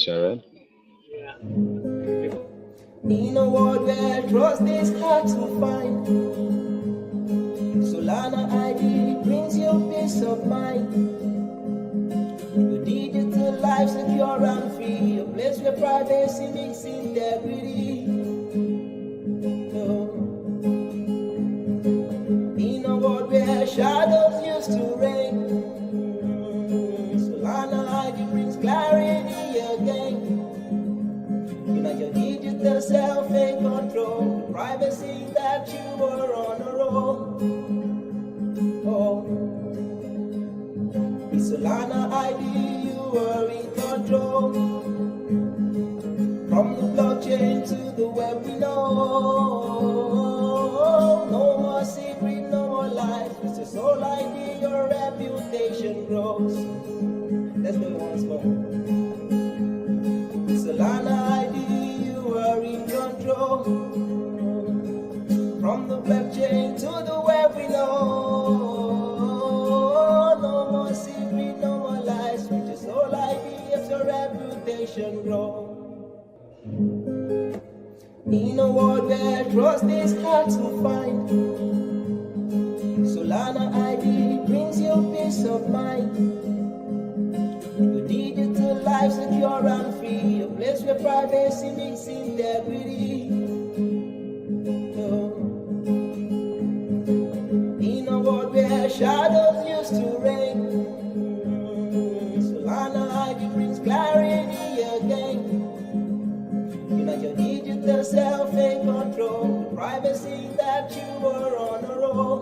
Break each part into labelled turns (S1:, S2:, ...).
S1: Sharon.
S2: In a world where trust is hard to find, Solana ID brings you peace of mind. Your digital life secure and free, a place where privacy meets integrity. In a world where shadows used to reign, Solana ID brings clarity again. You know your digital self in control, the privacy that you were on a roll. With Solana ID, you are in control. From the blockchain to the web, we know. No more secret, no more lies. With your soul ID, your reputation grows. Let's do it once more. With Solana ID, you are in control. From the blockchain to the web, we know. Reputation grow. In a world where trust is hard to find, Solana ID brings you peace of mind. Your digital life secure and free, a place where privacy meets integrity. In a world where shadows used to reign, Solana ID brings clarity again. You know your digital self in control, the privacy that you were on a roll.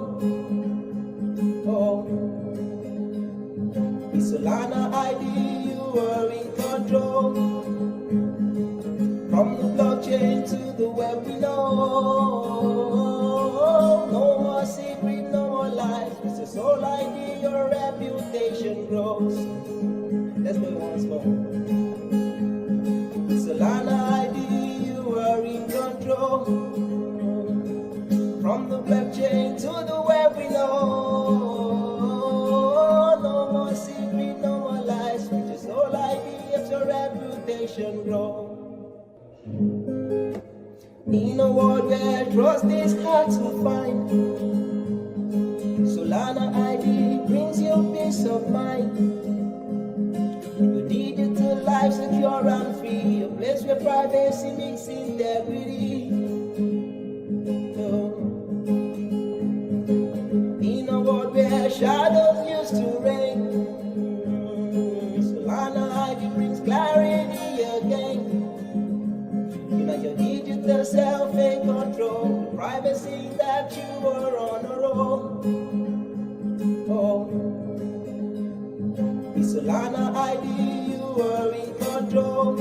S2: With Solana ID, you are in control. From the blockchain to the web, we know. No more secret, no more lies. With your soul ID, your reputation grows. Let's do it once more. Solana ID, you are in control. From the blockchain to the web, we know. No more secret, no more lies. With your soul ID, if your reputation grow. In a world where trust is hard to find, Solana ID brings you peace of mind. Your digital life secure and free, a place where privacy meets integrity. In a world where shadows used to reign, Solana ID brings clarity again. You know your digital self in control, the privacy that you were on a roll. With Solana ID, you are in control.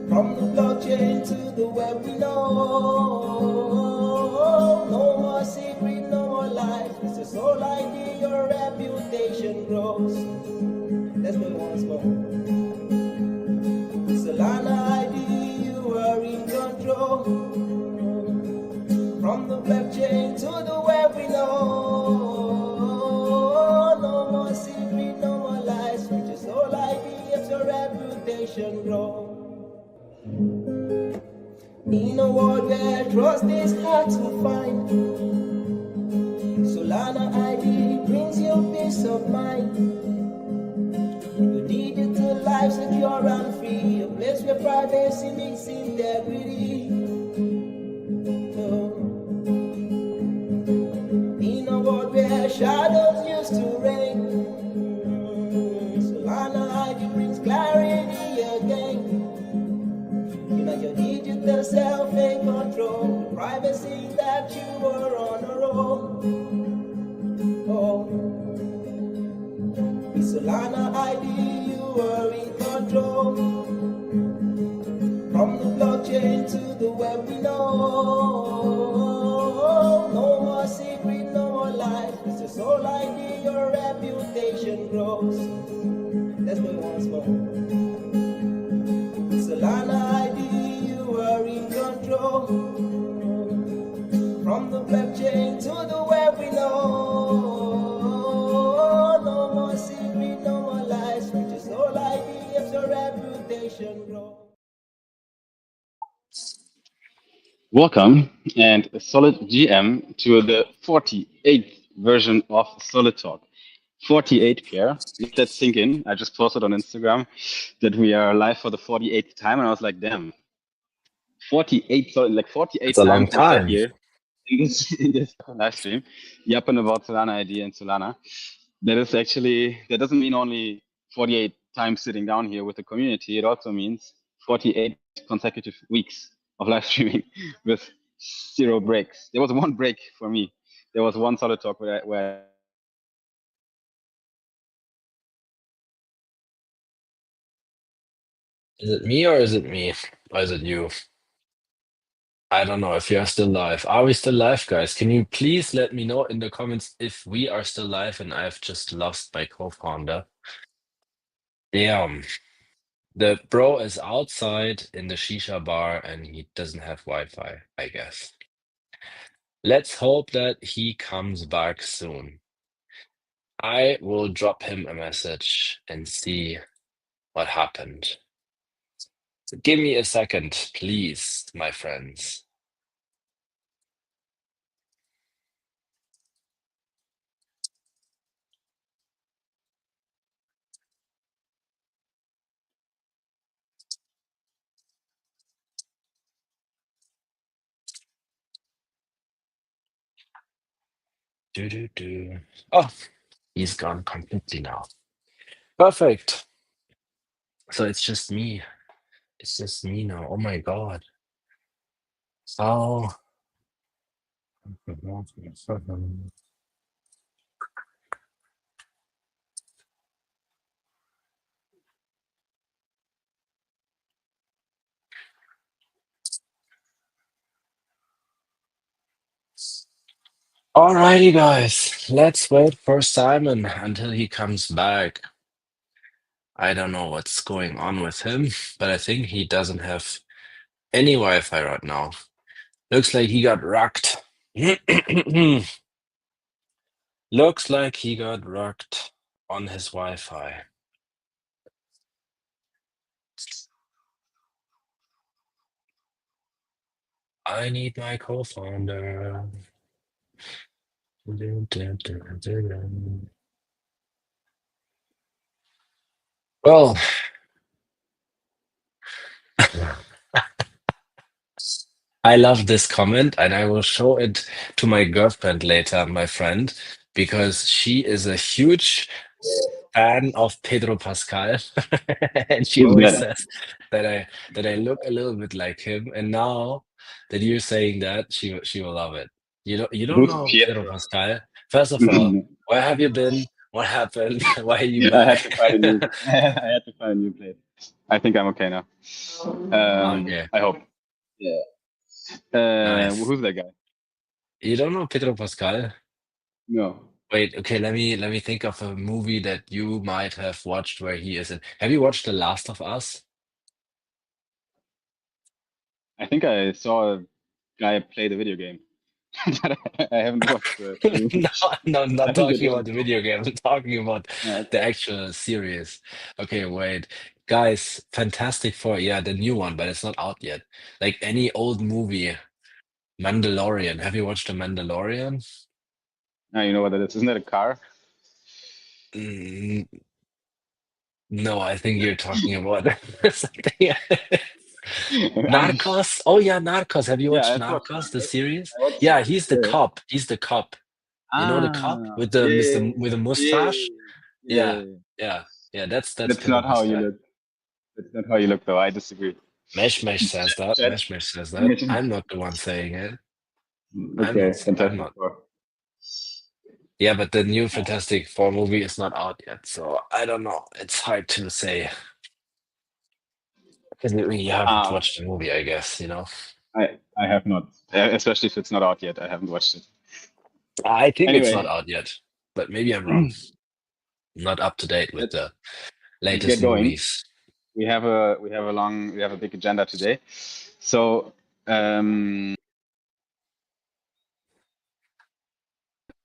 S2: From the blockchain to the web, we know. No more secret, no more lies. With your soul ID, your reputation grows. Let's do it once more. With Solana ID, you are in control. From the blockchain to the web, we know. No more secret, no more lies. With your soul ID, if your reputation grow. In a world where trust is hard to find, Solana ID brings you peace of mind. Your digital life secure and free, a place where privacy meets integrity. In a world where shadows used to reign, Solana ID brings clarity again. You know your digital self in control, the privacy that you were on a roll. With Solana ID, you are in control. From the blockchain to the web, we know. No more secret, no more lies. With your soul ID, your reputation grows. Let's do it once more. With Solana ID, you are in control. From the blockchain to the web, we know. No more secret, no more lies. With your soul ID, if your reputation reputation grow.
S1: Welcome and a solid GM to the 48th version of Solid Talk. 48, Pierre. Let that sink in. I just posted on Instagram that we are live for the 48th time, and I was like, damn, 48, so like 48
S3: It's a long
S1: times we sat
S3: time.
S1: here in this live stream, yapping about Solana ID and Solana. That doesn't mean only 48 times sitting down here with the community. It also means 48 consecutive weeks of live streaming with 0 breaks. There was one break for me. There was one solid talk where
S3: Is it me or is it me? Or is it you? I don't know if you're still live. Are we still live, guys? Can you please let me know in the comments if we are still live and I've just lost my co-founder? Damn. The bro is outside in the shisha bar and he doesn't have Wi-Fi, I guess. Let's hope that he comes back soon. I will drop him a message and see what happened. So give me a second, please, my friends. Oh, he's gone completely now. Perfect. So it's just me. It's just me now. Oh my God. Oh. Alrighty, guys. Let's wait for Simon until he comes back. I don't know what's going on with him, but I think he doesn't have any Wi-Fi right now. Looks like he got rocked. Looks like he got rocked on his Wi-Fi. I need my co-founder. Well, I love this comment and I will show it to my girlfriend later, my friend, because she is a huge fan of Pedro Pascal. And she
S1: who's
S3: always
S1: that?
S3: says that I look a little bit like him. And now that you're saying that, she will love it. You don't
S1: Who's
S3: know Pedro
S1: Pietro?
S3: Pascal? First of all, where have you been? What happened? Why are you
S1: I had
S3: back?
S1: to find a new. I had to find a new plate. I think I'm okay now.
S3: Okay,
S1: I hope. Yeah.
S3: nice.
S1: Who's that guy?
S3: You don't know Pedro Pascal?
S1: No.
S3: Wait, okay, let me think of a movie that you might have watched where he is in. Have you watched The Last of Us?
S1: I think I saw a guy play the video game, but I haven't watched the movie.
S3: No, no, I'm
S1: I
S3: not
S1: think it
S3: talking
S1: was.
S3: about the video game. I'm talking about
S1: Okay.
S3: the actual series. Okay, wait. Guys, Fantastic Four, yeah, the new one, but it's not out yet. Like any old movie, Mandalorian. Have you watched The Mandalorian?
S1: Now you know what that is. Isn't that a car?
S3: Mm, no, I think you're talking about something.
S1: I'm just.
S3: Narcos? Oh yeah, Narcos. Have you
S1: Yeah,
S3: watched
S1: I watched
S3: Narcos, the
S1: Narcos.
S3: series?
S1: I watched
S3: Yeah,
S1: Narcos.
S3: he's the
S1: Yeah.
S3: cop. He's the cop. You know the cop
S1: Ah,
S3: with the
S1: yeah,
S3: Mr. with the
S1: yeah,
S3: mustache?
S1: yeah.
S3: Yeah, yeah, yeah. That's
S1: That's
S3: Pedro
S1: not how you
S3: Pascal.
S1: look. That's not how you look, though. I disagree.
S3: Mesh Mesh says that.
S1: Chat.
S3: Mesh Mesh says that. I'm not the one saying it. I'm
S1: Okay,
S3: not. I'm
S1: Fantastic
S3: not.
S1: Four.
S3: Yeah, but the new Fantastic Four movie is not out yet, so I don't know. It's hard to say. Because you haven't
S1: Ah,
S3: watched the movie, I guess, you know.
S1: I have not, especially if it's not out yet. I haven't watched it.
S3: I think it's not
S1: Anyway,
S3: out yet, but maybe I'm wrong. I'm not up to date with
S1: let's
S3: the
S1: let's
S3: latest
S1: get going.
S3: movies.
S1: We have a big agenda today. So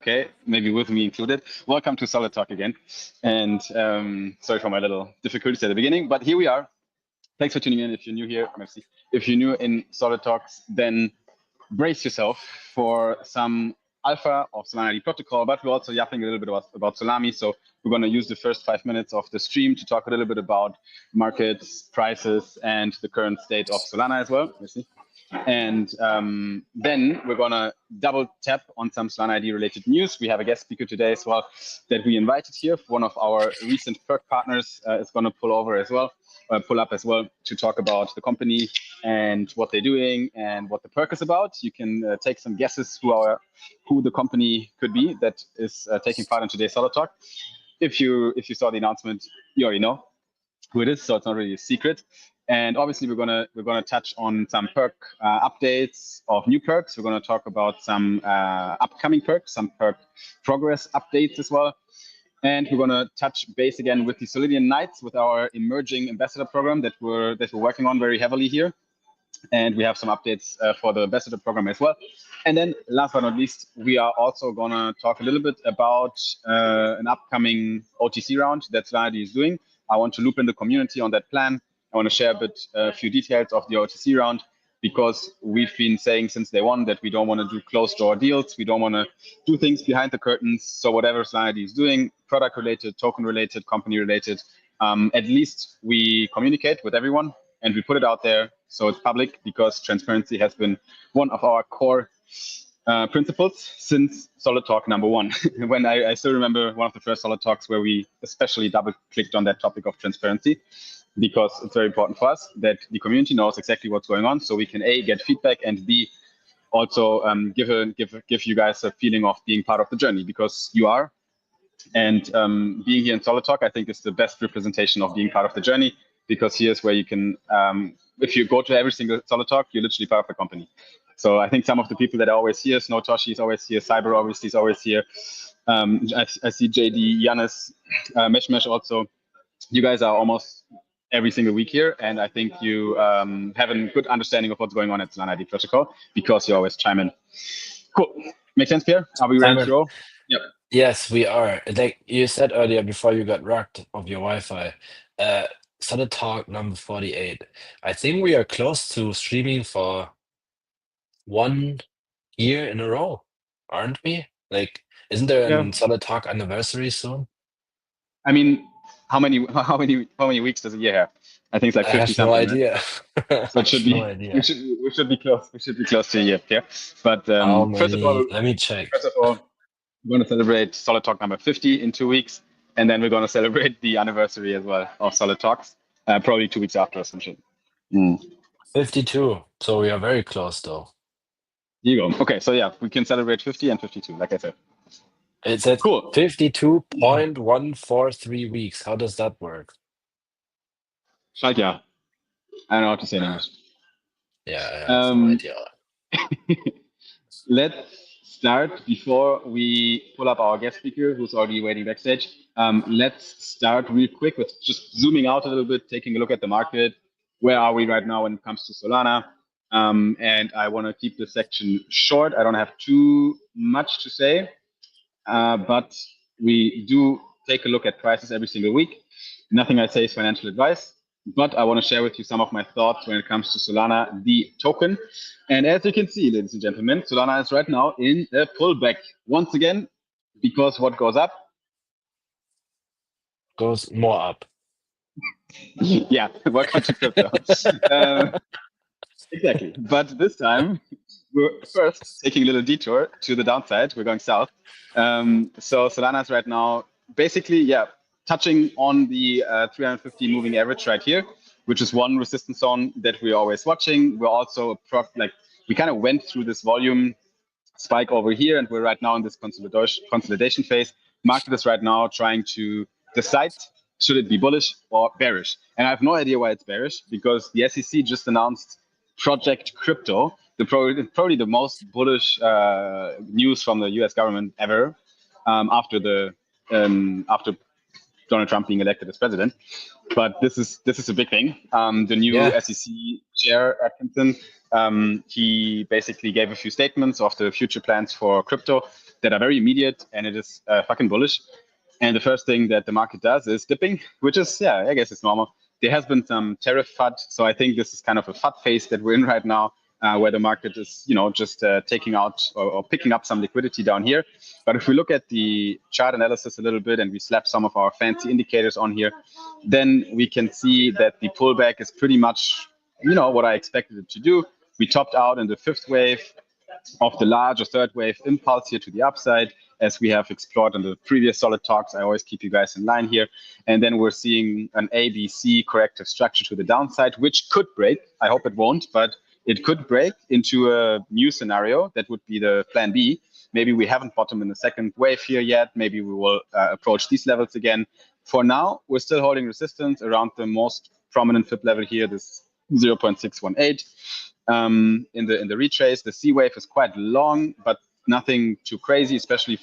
S1: okay, maybe with me included. Welcome to Solid Talk again. And sorry for my little difficulties at the beginning, but here we are. thanks for tuning in. If you're new here, merci. If you're new in Solid Talks, then brace yourself for some alpha of Solana ID protocol, but we're also yapping a little bit about Solami. So we're going to use the first 5 minutes of the stream to talk a little bit about markets, prices, and the current state of Solana as well. Merci. And then we're going to double tap on some Solana ID related news. We have a guest speaker today as well that we invited here. One of our recent perk partners is going to pull up as well to talk about the company and what they're doing and what the perk is about. You can take some guesses who the company could be that is taking part in today's Solid Talk. If you saw the announcement, you already know who it is, so it's not really a secret. And obviously, we're gonna touch on some perk updates of new perks. We're gonna talk about some upcoming perks, some perk progress updates as well. And we're gonna touch base again with the Solidian Knights, with our emerging ambassador program that we're working on very heavily here. And we have some updates for the ambassador program as well. And then last but not least, we are also gonna talk a little bit about an upcoming OTC round that Solana ID is doing. I want to loop in the community on that plan. I want to share a few details of the OTC round, because we've been saying since day one that we don't want to do closed door deals. We don't want to do things behind the curtains. So whatever Solana ID is doing, product related, token related, company related, at least we communicate with everyone and we put it out there so it's public, because transparency has been one of our core principles since Solid Talk number 1. When I still remember one of the first Solid Talks where we especially double clicked on that topic of transparency, because it's very important for us that the community knows exactly what's going on, so we can A, get feedback, and B, also give you guys a feeling of being part of the journey, because you are. And being here in Solid Talk, I think, is the best representation of being part of the journey, because here's where you can, if you go to every single Solid Talk, you're literally part of the company. So I think some of the people that are always here, Snowtoshi is always here, Cyber obviously is always here. I see JD, Yanis, Mesh also. You guys are almost every single week here, and I think you have a good understanding of what's going on at Solana ID protocol, because you always chime in. Cool. Makes sense, Pierre? Are we ready to roll? Yep.
S3: Yes, we are. Like you said earlier, before you got rocked of your Wi-Fi, Solid Talk number 48. I think we are close to streaming for 1 year in a row, aren't we? Like, isn't there a Solid Talk anniversary soon?
S1: I mean, how many weeks does a year have? I think it's like 50
S3: I have
S1: something.
S3: no idea.
S1: Right? So it should be. We should be close. We should be close to a year. Yeah. But first of all,
S3: let me check.
S1: First of all, we're going to celebrate Solid Talk number 50 in 2 weeks, and then we're going to celebrate the anniversary as well of Solid Talks, probably 2 weeks after or some shit.
S3: 52. So we are very close, though.
S1: Here you go. Okay, so yeah, we can celebrate 50 and 52, like I said.
S3: It's at
S1: cool.
S3: 52.143 weeks. How does that work?
S1: Like, yeah. I don't know how to say in English.
S3: Yeah, I have no idea.
S1: Let's start before we pull up our guest speaker, who's already waiting backstage. Let's start real quick with just zooming out a little bit, taking a look at the market. Where are we right now when it comes to Solana? And I want to keep this section short. I don't have too much to say, but we do take a look at prices every single week. Nothing I say is financial advice, but I want to share with you some of my thoughts when it comes to Solana, the token. And as you can see, ladies and gentlemen, Solana is right now in a pullback once again, because what goes up
S3: goes more up.
S1: Yeah, welcome to crypto. Exactly. But this time, we're first taking a little detour to the downside. We're going south. So Solana is right now basically, yeah, touching on the 350 moving average right here, which is one resistance zone that we're always watching. We're also we kind of went through this volume spike over here, and we're right now in this consolidation phase. Market is right now trying to decide, should it be bullish or bearish? And I have no idea why it's bearish, because the SEC just announced Project Crypto, probably the most bullish news from the US government ever, after Donald Trump being elected as president. But this is a big thing. The new SEC chair, Atkinson, he basically gave a few statements of the future plans for crypto that are very immediate, and it is fucking bullish. And the first thing that the market does is dipping, which is, yeah, I guess it's normal. There has been some tariff FUD, so I think this is kind of a FUD phase that we're in right now, where the market is, just taking out or picking up some liquidity down here. But if we look at the chart analysis a little bit and we slap some of our fancy indicators on here, then we can see that the pullback is pretty much, what I expected it to do. We topped out in the fifth wave of the large or third wave impulse here to the upside, as we have explored in the previous solid talks. I always keep you guys in line here. And then we're seeing an ABC corrective structure to the downside, which could break. I hope it won't, but it could break into a new scenario. That would be the plan B. Maybe we haven't bottomed in the second wave here yet. Maybe we will approach these levels again. For now, we're still holding resistance around the most prominent FIB level here, this 0.618. In the retrace, the C wave is quite long, but nothing too crazy, especially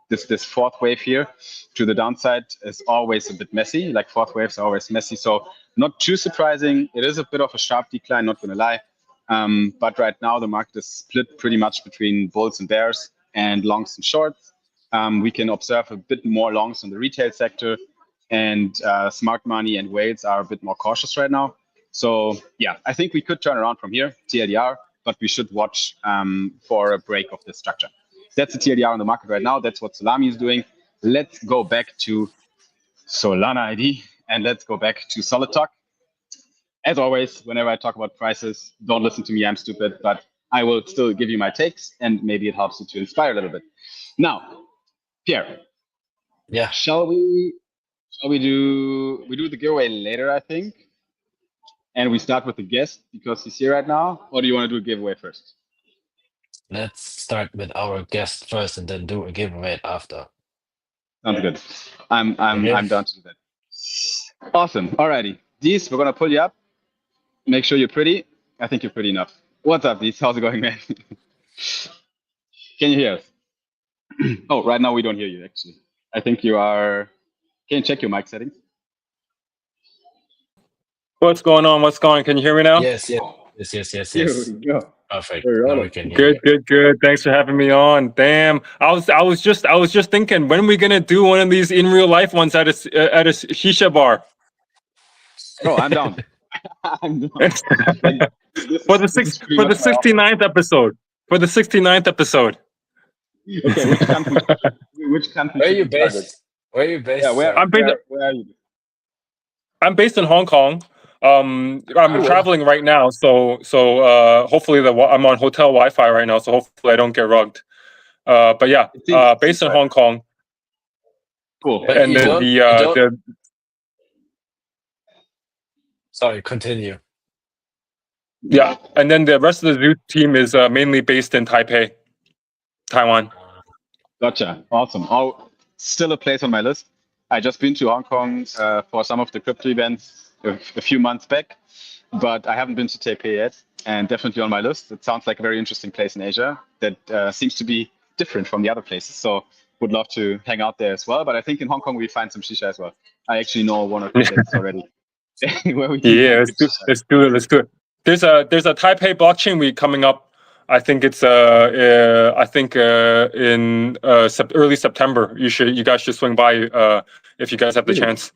S1: this fourth wave here to the downside is always a bit messy. Like fourth waves are always messy, so not too surprising. It is a bit of a sharp decline, not gonna lie. But right now the market is split pretty much between bulls and bears and longs and shorts. We can observe a bit more longs in the retail sector, and smart money and whales are a bit more cautious right now. So yeah, I think we could turn around from here, TLDR, but we should watch for a break of this structure. That's the TLDR on the market right now. That's what Solami is doing. Let's go back to Solana ID and let's go back to Solid Talk. As always, whenever I talk about prices, don't listen to me, I'm stupid, but I will still give you my takes and maybe it helps you to inspire a little bit. Now, Pierre.
S3: Yeah.
S1: Shall we do the giveaway later, I think? And we start with the guest because he's here right now, or do you want to do a giveaway first?
S3: Let's start with our guest first and then do a giveaway after.
S1: Sounds good. I'm down to do that. Awesome. Alrighty. Dees, we're gonna pull you up. Make sure you're pretty. I think you're pretty enough. What's up, Dees? How's it going, man? Can you hear us? Oh, right now we don't hear you actually. I think you are. Can you check your mic settings?
S4: What's going on? What's going on? Can you hear me now?
S3: Yes.
S1: Here we go.
S3: Perfect.
S1: Now
S3: we can hear
S4: Good. Thanks for having me on. Damn, I was just thinking, when are we gonna do one of these in real life ones at a shisha bar?
S1: Oh, I'm down. I'm down.
S4: For the 69th episode. For the 69th episode.
S1: Okay, which country?
S3: Where are you based? Where are you based?
S1: Yeah, where are you?
S4: I'm based in Hong Kong. I'm traveling right now, so hopefully I'm on hotel Wi-Fi right now, so hopefully I don't get rugged. But yeah, based in Hong Kong.
S1: Cool.
S3: But
S4: and then
S3: Sorry, continue.
S4: Yeah, and then the rest of the Zeus team is mainly based in Taipei, Taiwan.
S1: Gotcha. Awesome. Oh, still a place on my list. I just been to Hong Kong for some of the crypto events a few months back, but I haven't been to Taipei yet, and definitely on my list. It sounds like a very interesting place in Asia that seems to be different from the other places. So would love to hang out there as well. But I think in Hong Kong we find some shisha as well. I actually know one or two places already. Where we can
S4: let's do it. There's a Taipei blockchain week coming up. I think it's in early September. You guys should swing by if you guys have the chance.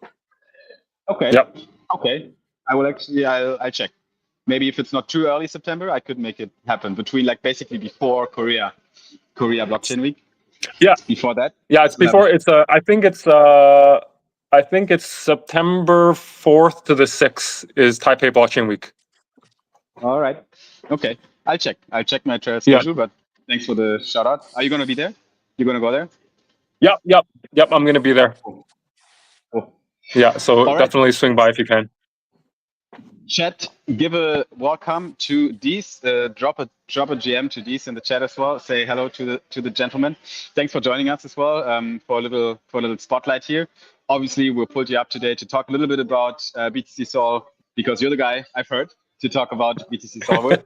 S1: Okay.
S4: Yep.
S1: Okay. I'll check. Maybe if it's not too early September, I could make it happen between basically before Korea blockchain week.
S4: Yeah.
S1: Before that.
S4: Yeah, it's before. I think it's September 4th to the 6th is Taipei blockchain week. All
S1: right. Okay. I'll check my trail schedule, but thanks for the shout out. Are you going to be there? You're going to go there?
S4: Yep. I'm going to be there.
S1: Cool.
S4: Yeah. So definitely swing by if you can.
S1: Chat, give a welcome to Dees. Drop a GM to Dees in the chat as well. Say hello to the gentleman. Thanks for joining us as well for a little spotlight here. Obviously, we'll pull you up today to talk a little bit about BTC-SOL because you're the guy I've heard to talk about BTC-SOL with.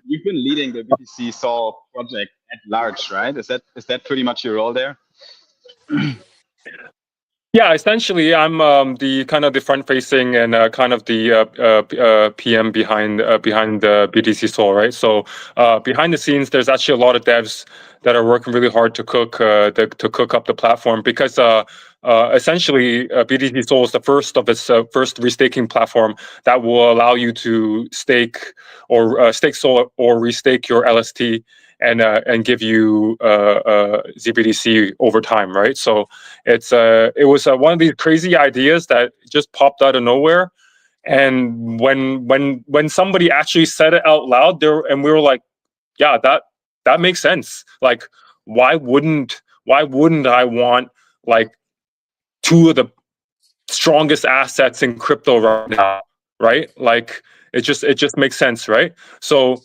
S1: You've been leading the BTC-SOL project at large, right? Is that pretty much your role there?
S4: Yeah, essentially, I'm the kind of the front-facing and kind of the PM behind the BTC-SOL, right? So behind the scenes, there's actually a lot of devs that are working really hard to cook up the platform because essentially, BTC-SOL is the first of its first restaking platform that will allow you to stake or stake SOL or restake your LST and give you zBTC over time, right? So it was one of these crazy ideas that just popped out of nowhere, and when somebody actually said it out loud, we were like, yeah, that makes sense. Like, why wouldn't I want like two of the strongest assets in crypto right now, right? Like, it just makes sense, right? So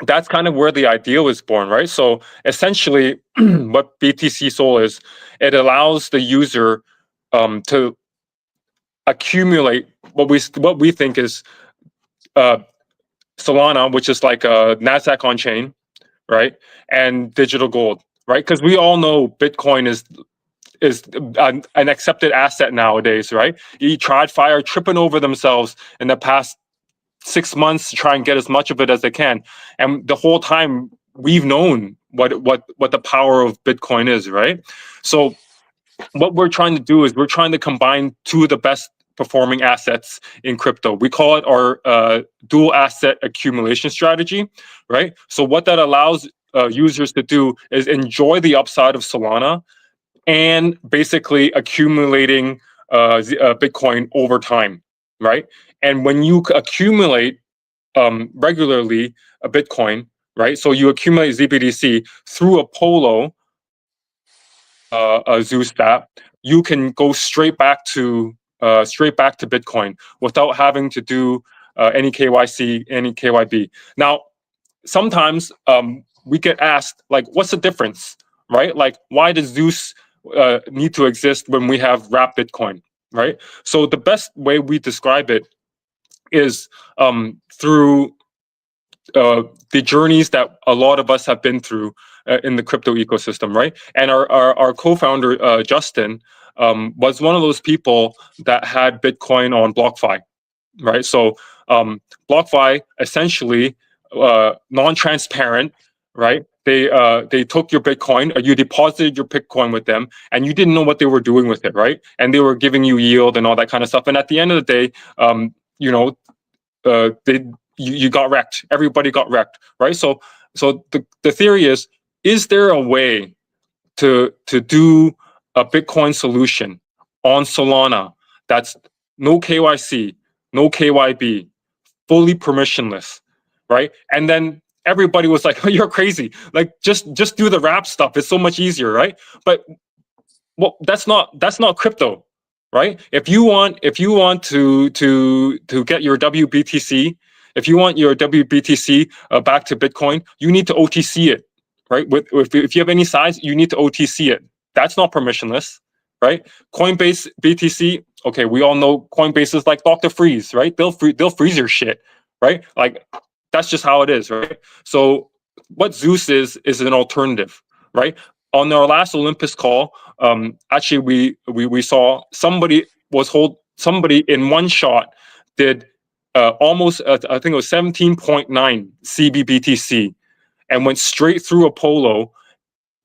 S4: that's kind of where the idea was born, right? So essentially, what BTC-SOL is, it allows the user to accumulate what we think is Solana, which is like a Nasdaq on chain, right? And digital gold, right? Because we all know Bitcoin is an accepted asset nowadays, right? You TradFi tripping over themselves in the past 6 months to try and get as much of it as they can, and the whole time we've known what the power of Bitcoin is, right? So what we're trying to do is we're trying to combine two of the best performing assets in crypto. We call it our dual asset accumulation strategy, right? So what that allows users to do is enjoy the upside of Solana and basically accumulating Bitcoin over time, right? And when you accumulate regularly a Bitcoin, right? So you accumulate zBTC through a Polo, a Zeus app, you can go straight back to Bitcoin without having to do any KYC, any KYB. Now, sometimes we get asked, like, what's the difference, right? Like, why does Zeus need to exist when we have wrapped Bitcoin, right? So the best way we describe it is through the journeys that a lot of us have been through in the crypto ecosystem, right? And our co-founder, Justin, was one of those people that had Bitcoin on BlockFi, right? So BlockFi, essentially non-transparent, right? They took your Bitcoin, or you deposited your Bitcoin with them, and you didn't know what they were doing with it, right? And they were giving you yield and all that kind of stuff. And at the end of the day, you got wrecked. Everybody got wrecked, right? So the theory is there a way to do a Bitcoin solution on Solana that's no KYC, no KYB, fully permissionless, right? And then everybody was like, oh, you're crazy. Like, just do the wrap stuff. It's so much easier, right? But well, that's not crypto, right? If you want to get your WBTC, if you want your WBTC back to Bitcoin, you need to OTC it, right? If you have any size, you need to OTC it. That's not permissionless, right? Coinbase BTC, okay, we all know Coinbase is like Dr. Freeze, right? They'll freeze your shit, right? Like, that's just how it is, right? So what Zeus is an alternative, right? On our last Olympus call, actually we saw somebody in one shot did almost I think it was 17.9 CBBTC and went straight through Apollo,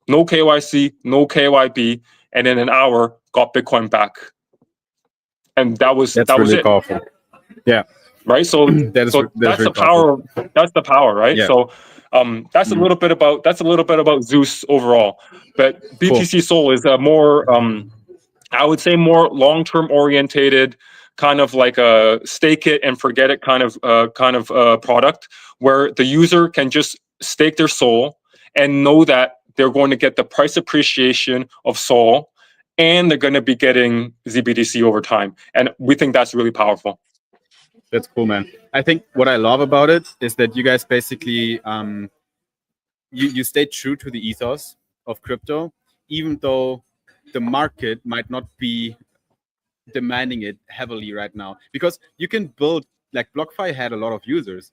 S4: no KYC, no KYB, and in an hour got Bitcoin back. And that was
S5: really
S4: it.
S5: Powerful. Yeah.
S4: Right. So that's the power. That's the power, right?
S5: Yeah.
S4: So that's a little bit about Zeus overall. But BTC-SOL is a more I would say more long-term orientated, kind of like a stake it and forget it kind of product, where the user can just stake their SOL and know that they're going to get the price appreciation of SOL, and they're going to be getting zBTC over time. And we think that's really powerful.
S5: That's cool, man. I think what I love about it is that you guys basically you stay true to the ethos of crypto, even though the market might not be demanding it heavily right now. Because you can build, like BlockFi had a lot of users,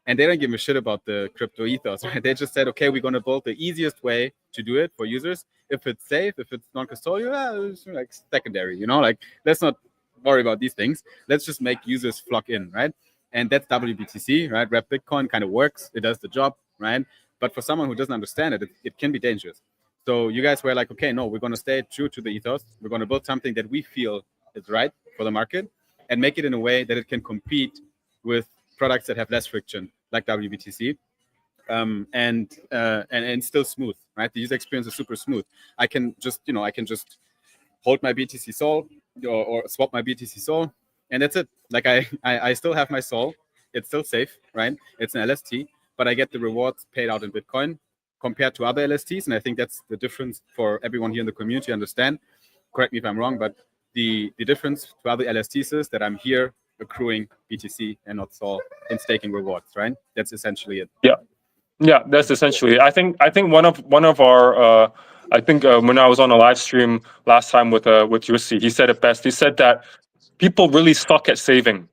S5: and they don't give a shit about the crypto ethos, right? They just said, okay, we're going to build the easiest way to do it for users. If it's safe, if it's non-custodial, it's like secondary, like, let's not worry about these things. Let's just make users flock in, right? And that's WBTC, right? Wrap Bitcoin kind of works. It does the job, right? But for someone who doesn't understand it, it can be dangerous. So you guys were like, okay, no, we're going to stay true to the ethos. We're going to build something that we feel is right for the market and make it in a way that it can compete with products that have less friction, like WBTC, and still smooth, right? The user experience is super smooth. I can just hold my BTC-SOL or swap my BTC-SOL, and that's it. Like I still have my SOL. It's still safe, right? It's an LST, but I get the rewards paid out in Bitcoin compared to other LSTs, and I think that's the difference for everyone here in the community to understand. Correct me if I'm wrong, but the difference to other LSTs is that I'm here accruing BTC and not SOL in staking rewards, right? That's essentially it.
S4: Yeah, that's essentially it. I think one of our I think when I was on a live stream last time with Jussi, he said it best. He said that people really suck at saving,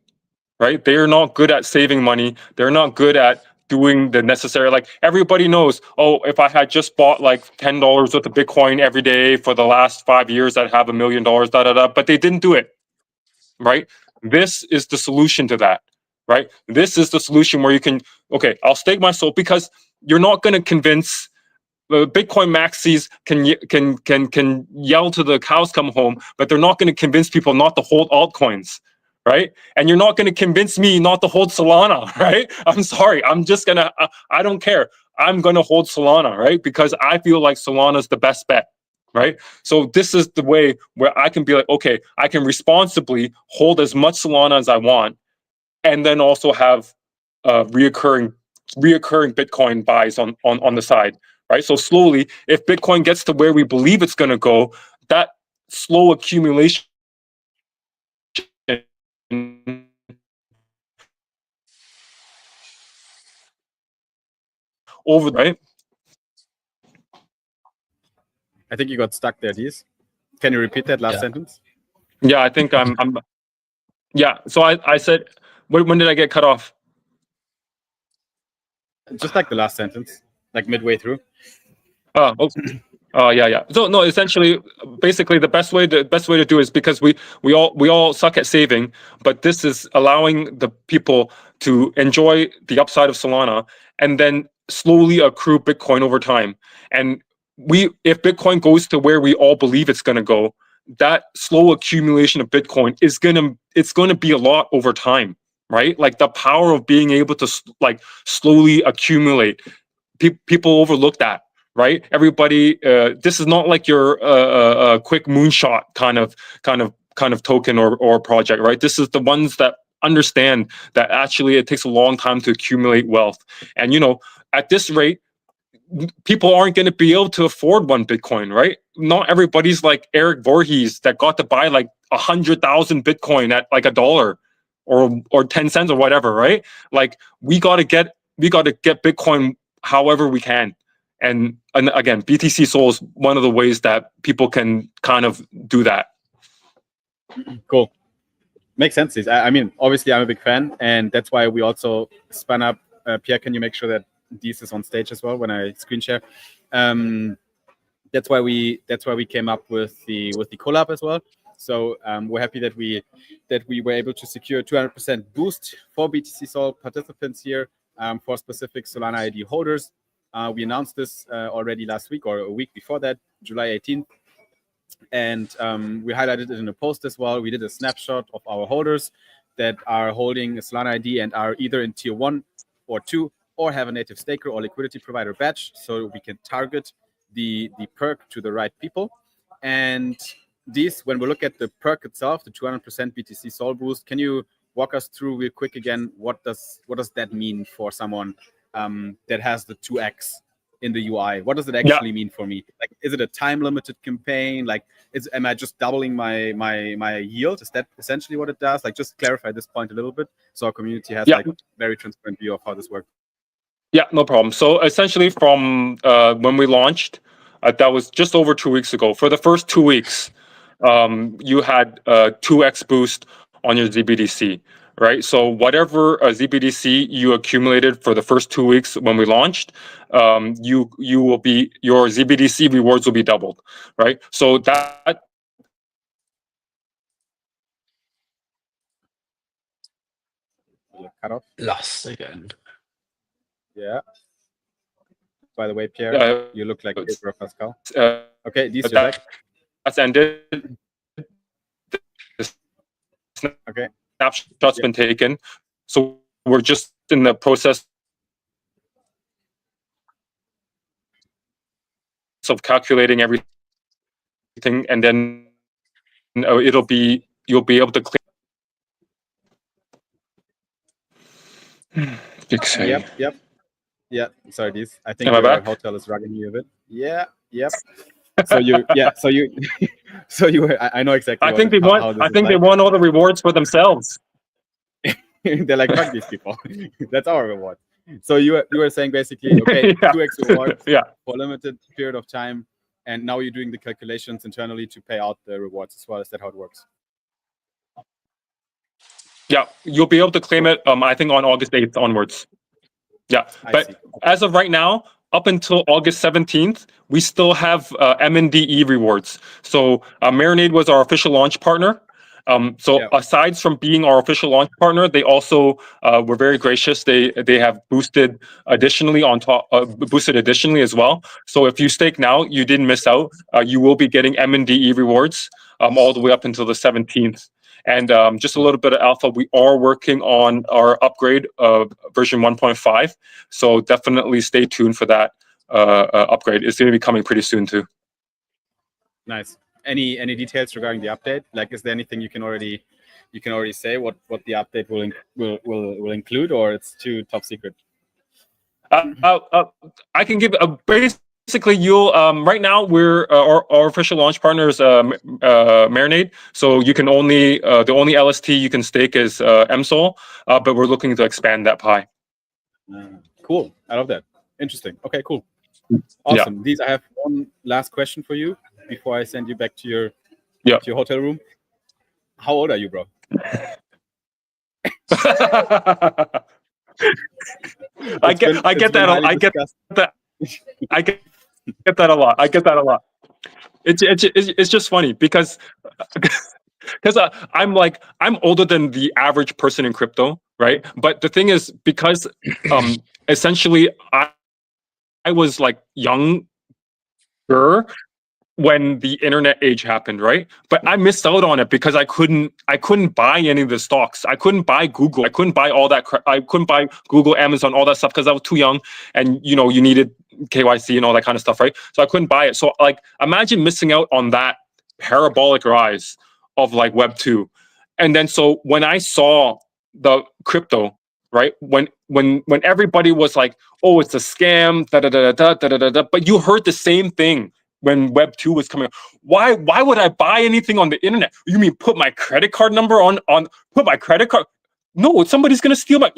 S4: right? They are not good at saving money. They're not good at doing the necessary. Like everybody knows, oh, if I had just bought like $10 worth of Bitcoin every day for the last 5 years, I'd have $1 million. But they didn't do it, right? This is the solution to that, right? This is the solution where you can, okay, I'll stake my SOL, because you're not going to convince Bitcoin maxis can yell to the cows come home, but they're not going to convince people not to hold altcoins, right? And you're not going to convince me not to hold Solana, right? I'm sorry, I'm just gonna, I don't care. I'm going to hold Solana, right? Because I feel like Solana is the best bet, right? So this is the way where I can be like, okay, I can responsibly hold as much Solana as I want, and then also have reoccurring Bitcoin buys on the side, right? So slowly, if Bitcoin gets to where we believe it's going to go, that slow accumulation over, right?
S5: I think you got stuck there, Tease. Can you repeat that last sentence?
S4: Yeah, I think I'm yeah. So I said, when did I get cut off?
S5: Just like the last sentence, like midway through.
S4: Yeah. So no, essentially, basically, the best way to do is, because we all suck at saving, but this is allowing the people to enjoy the upside of Solana and then slowly accrue Bitcoin over time. And if Bitcoin goes to where we all believe it's going to go, that slow accumulation of Bitcoin is gonna be a lot over time, right? Like the power of being able to like slowly accumulate. People overlook that, right? Everybody, this is not like your quick moonshot kind of token or project, right? This is the ones that understand that actually it takes a long time to accumulate wealth. And at this rate, people aren't going to be able to afford one Bitcoin, right? Not everybody's like Eric Voorhees that got to buy like 100,000 Bitcoin at like $1 or 10 cents or whatever, right? Like we got to get Bitcoin however we can. And again, BTC-SOL is one of the ways that people can kind of do that.
S5: Cool. Makes sense. I mean, obviously, I'm a big fan, and that's why we also spun up. Pierre, can you make sure that this is on stage as well when I screen share? That's why we came up with the collab as well. So we're happy that we were able to secure 200% boost for BTC-SOL participants here for specific Solana ID holders. We announced this already last week or a week before that, July 18th. And we highlighted it in a post as well. We did a snapshot of our holders that are holding a Solana ID and are either in tier 1 or 2 or have a native staker or liquidity provider badge, so we can target the perk to the right people. And these, when we look at the perk itself, the 200% BTC-SOL boost, can you walk us through real quick again, what does that mean for someone that has the 2x in the UI? What does it actually mean for me? Like, is it a time limited campaign? Like, am I just doubling my yield? Is that essentially what it does? Like, just clarify this point a little bit so our community has like very transparent view of how this works.
S4: Yeah, no problem. So essentially from when we launched, that was just over 2 weeks ago. For the first 2 weeks, you had 2x boost on your zBTC, right? So whatever zBTC you accumulated for the first 2 weeks when we launched, your zBTC rewards will be doubled, right? So that
S5: cut off.
S3: Lost again.
S5: Yeah. by the way, Pierre. You look like Pedro Pascal. Okay, these
S4: that's ended.
S5: Okay.
S4: Snapshot's been taken, so we're just in the process of calculating everything, and then you'll be able to claim.
S5: Yep. Yeah. Sorry, these. I think
S4: Am I
S5: your
S4: back?
S5: hotel is rugging you a bit. Yeah. Yep. So you. So you. I know exactly.
S4: I think they won. I think they won all the rewards for themselves.
S5: They're like, fuck these people. That's our reward. So you were saying basically, okay, 2x rewards for a limited period of time, and now you're doing the calculations internally to pay out the rewards as well. Is that how it works?
S4: Yeah, you'll be able to claim it. I think on August 8th onwards. Yeah, but as of right now, up until August 17th, we still have M&DE rewards. So Marinade was our official launch partner. Aside from being our official launch partner, they also were very gracious. They have boosted additionally on top, boosted additionally as well. So if you stake now, you didn't miss out. You will be getting M&DE rewards all the way up until the 17th. And just a little bit of alpha, we are working on our upgrade of version 1.5. So definitely stay tuned for that upgrade. It's going to be coming pretty soon too.
S5: Nice. Any details regarding the update? Like, is there anything you can already say what the update will include, or it's too top secret?
S4: I can give a basically you'll right now we're our official launch partner is Marinade, so you can only the only LST you can stake is MSOL, but we're looking to expand that pie.
S5: Cool. I love that. Interesting. Okay, cool. Awesome. These, I have one last question for you before I send you back to your hotel room. How old are you, bro? I get
S4: that a lot. It's just funny because I'm older than the average person in crypto, right? But the thing is, because essentially I was like younger when the internet age happened, right? But I missed out on it because I couldn't buy any of the stocks. I couldn't buy Google. I couldn't buy all that. I couldn't buy Google, Amazon, all that stuff because I was too young, and you needed KYC and all that kind of stuff, right? So I couldn't buy it. So like, imagine missing out on that parabolic rise of like Web 2. And then so when I saw the crypto, right, when everybody was like, oh, it's a scam, but you heard the same thing when Web 2 was coming. Why would I buy anything on the internet? You mean put my credit card number on put my credit card? No, somebody's gonna steal my,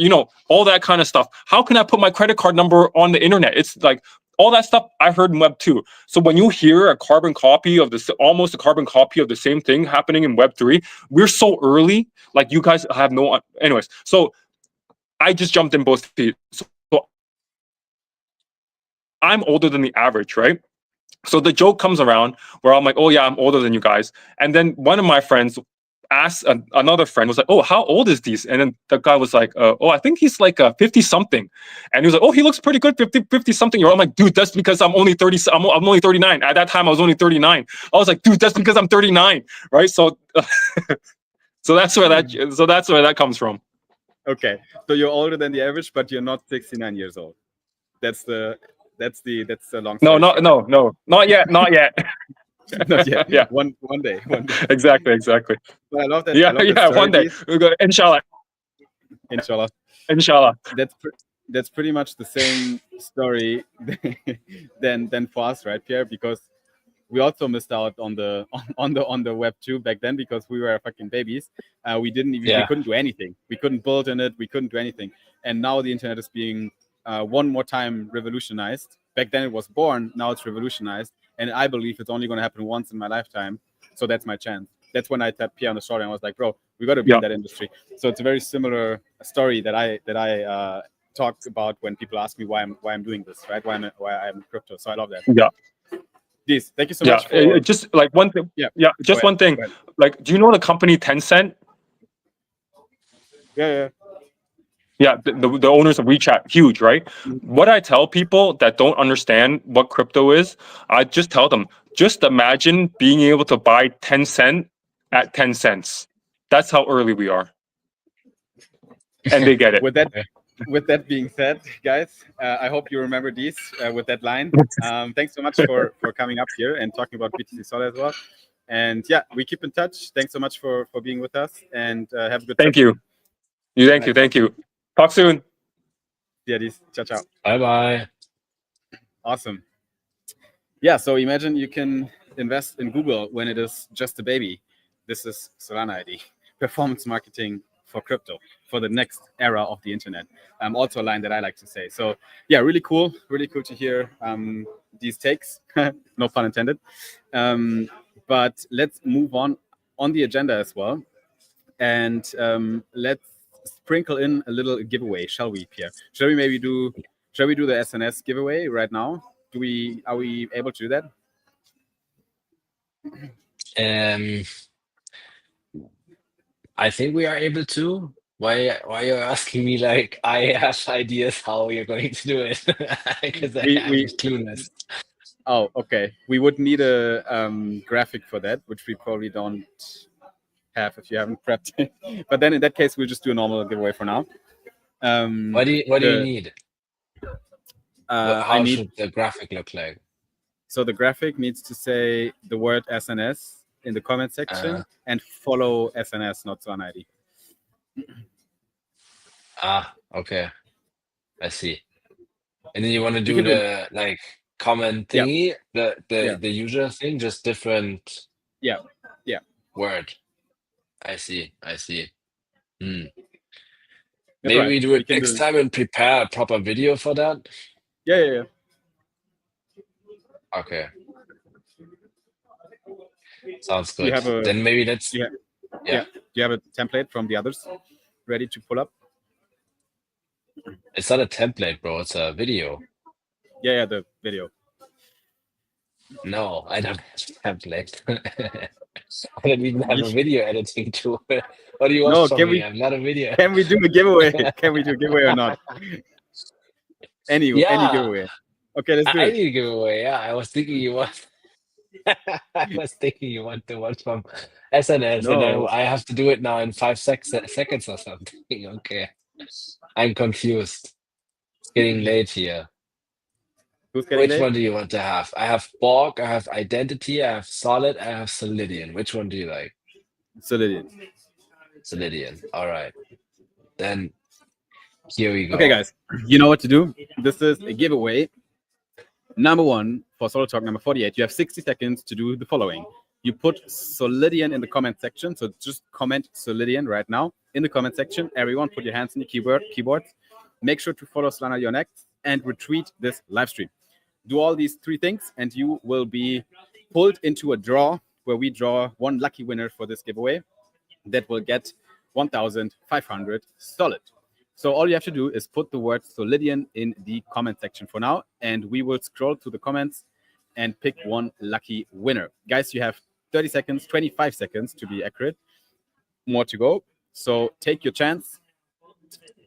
S4: all that kind of stuff. How can I put my credit card number on the internet? It's like all that stuff I heard in Web 2. So when you hear a carbon copy of this, almost a carbon copy of the same thing happening in Web 3, we're so early. Like you guys have no, anyways. So I just jumped in both feet. So I'm older than the average, right? So the joke comes around where I'm like, oh yeah, I'm older than you guys. And then one of my friends asked another friend, was like, oh, how old is these? And then the guy was like, oh, I think he's like 50 something. And he was like, oh, he looks pretty good, 50 something. I'm like, dude, that's because I'm only 30. I'm only 39. At that time, I was only 39. I was like, dude, that's because I'm 39, right? So, so that's where that comes from.
S5: Okay, so you're older than the average, but you're not 69 years old. That's the long story.
S4: No, not yet.
S5: Not yet.
S4: Yeah.
S5: One day.
S4: Exactly.
S5: But I love that.
S4: Yeah. One day. We'll go. Inshallah.
S5: That's pretty much the same story than for us, right, Pierre? Because we also missed out on the Web 2 back then because we were fucking babies. We couldn't do anything. We couldn't build in it. We couldn't do anything. And now the internet is being one more time revolutionized. Back then it was born. Now it's revolutionized. And I believe it's only going to happen once in my lifetime. So that's my chance. That's when I tapped Pierre on the shoulder and I was like, bro, we got to be in that industry. So it's a very similar story that I talk about when people ask me why I'm doing this, right? Why I'm crypto. So I love that.
S4: Yeah.
S5: This. Thank you so much.
S4: Just like one thing. Yeah. Just one thing. Like, do you know the company Tencent?
S5: Yeah.
S4: Yeah, the owners of WeChat, huge, right? What I tell people that don't understand what crypto is, I just tell them, just imagine being able to buy 10 cents at 10 cents. That's how early we are. And they get it.
S5: With that being said, guys, I hope you remember these with that line. Thanks so much for coming up here and talking about BTC-SOL as well. And yeah, we keep in touch. Thanks so much for being with us, and have a good
S4: Thank
S5: trip.
S4: you. Thank you. Talk soon.
S5: Yeah, these. Ciao, ciao.
S3: Bye-bye.
S5: Awesome. Yeah, so imagine you can invest in Google when it is just a baby. This is Solana ID, performance marketing for crypto, for the next era of the internet. Also a line that I like to say. So yeah, really cool to hear these takes, no pun intended. But let's move on the agenda as well. And let's sprinkle in a little giveaway, shall we, Pierre? Shall we do the SNS giveaway right now? Are we able to do that?
S3: I think we are able to. Why are you asking me like I have ideas how we are going to do it? Because I'm clueless.
S5: Oh, okay. We would need a graphic for that, which we probably don't have if you haven't prepped it. But then in that case, we'll just do a normal giveaway for now.
S3: What do you need? How should the graphic look like?
S5: So the graphic needs to say the word SNS in the comment section and follow SNS, not Solana ID.
S3: Okay. I see. And then you want to do the like comment thingy, the usual thing, just different word. I see. Maybe we do it next time and prepare a proper video for that.
S5: Yeah.
S3: Okay. Sounds good. Then maybe let's.
S5: Yeah. Do you have a template from the others ready to pull up?
S3: It's not a template, bro. It's a video.
S5: Yeah, the video.
S3: No, I don't have a template. I don't even have a video editing tool. What do you want from me? I'm not a video.
S5: Can we do a giveaway? Can we do a giveaway or not? Any giveaway. Okay, let's do it.
S3: I need a giveaway. Yeah, I was thinking you want. I was thinking you want the one from SNS, and then I have to do it now in 5 seconds or something. Okay, I'm confused. It's getting late here. Which one do you want to have? I have Borg, I have Identity, I have Solid, I have Solidian. Which one do you like?
S5: Solidian.
S3: All right. Then here we go.
S5: Okay, guys, you know what to do. This is a giveaway. Number 1 for Solo Talk number 48. You have 60 seconds to do the following. You put Solidian in the comment section. So just comment Solidian right now in the comment section. Everyone, put your hands in the keyboard. Make sure to follow Solana Your Next and retweet this live stream. Do all these 3 things, and you will be pulled into a draw where we draw one lucky winner for this giveaway that will get 1,500 solid. So all you have to do is put the word Solidian in the comment section for now, and we will scroll through the comments and pick one lucky winner. Guys, you have 30 seconds, 25 seconds to be accurate. More to go. So take your chance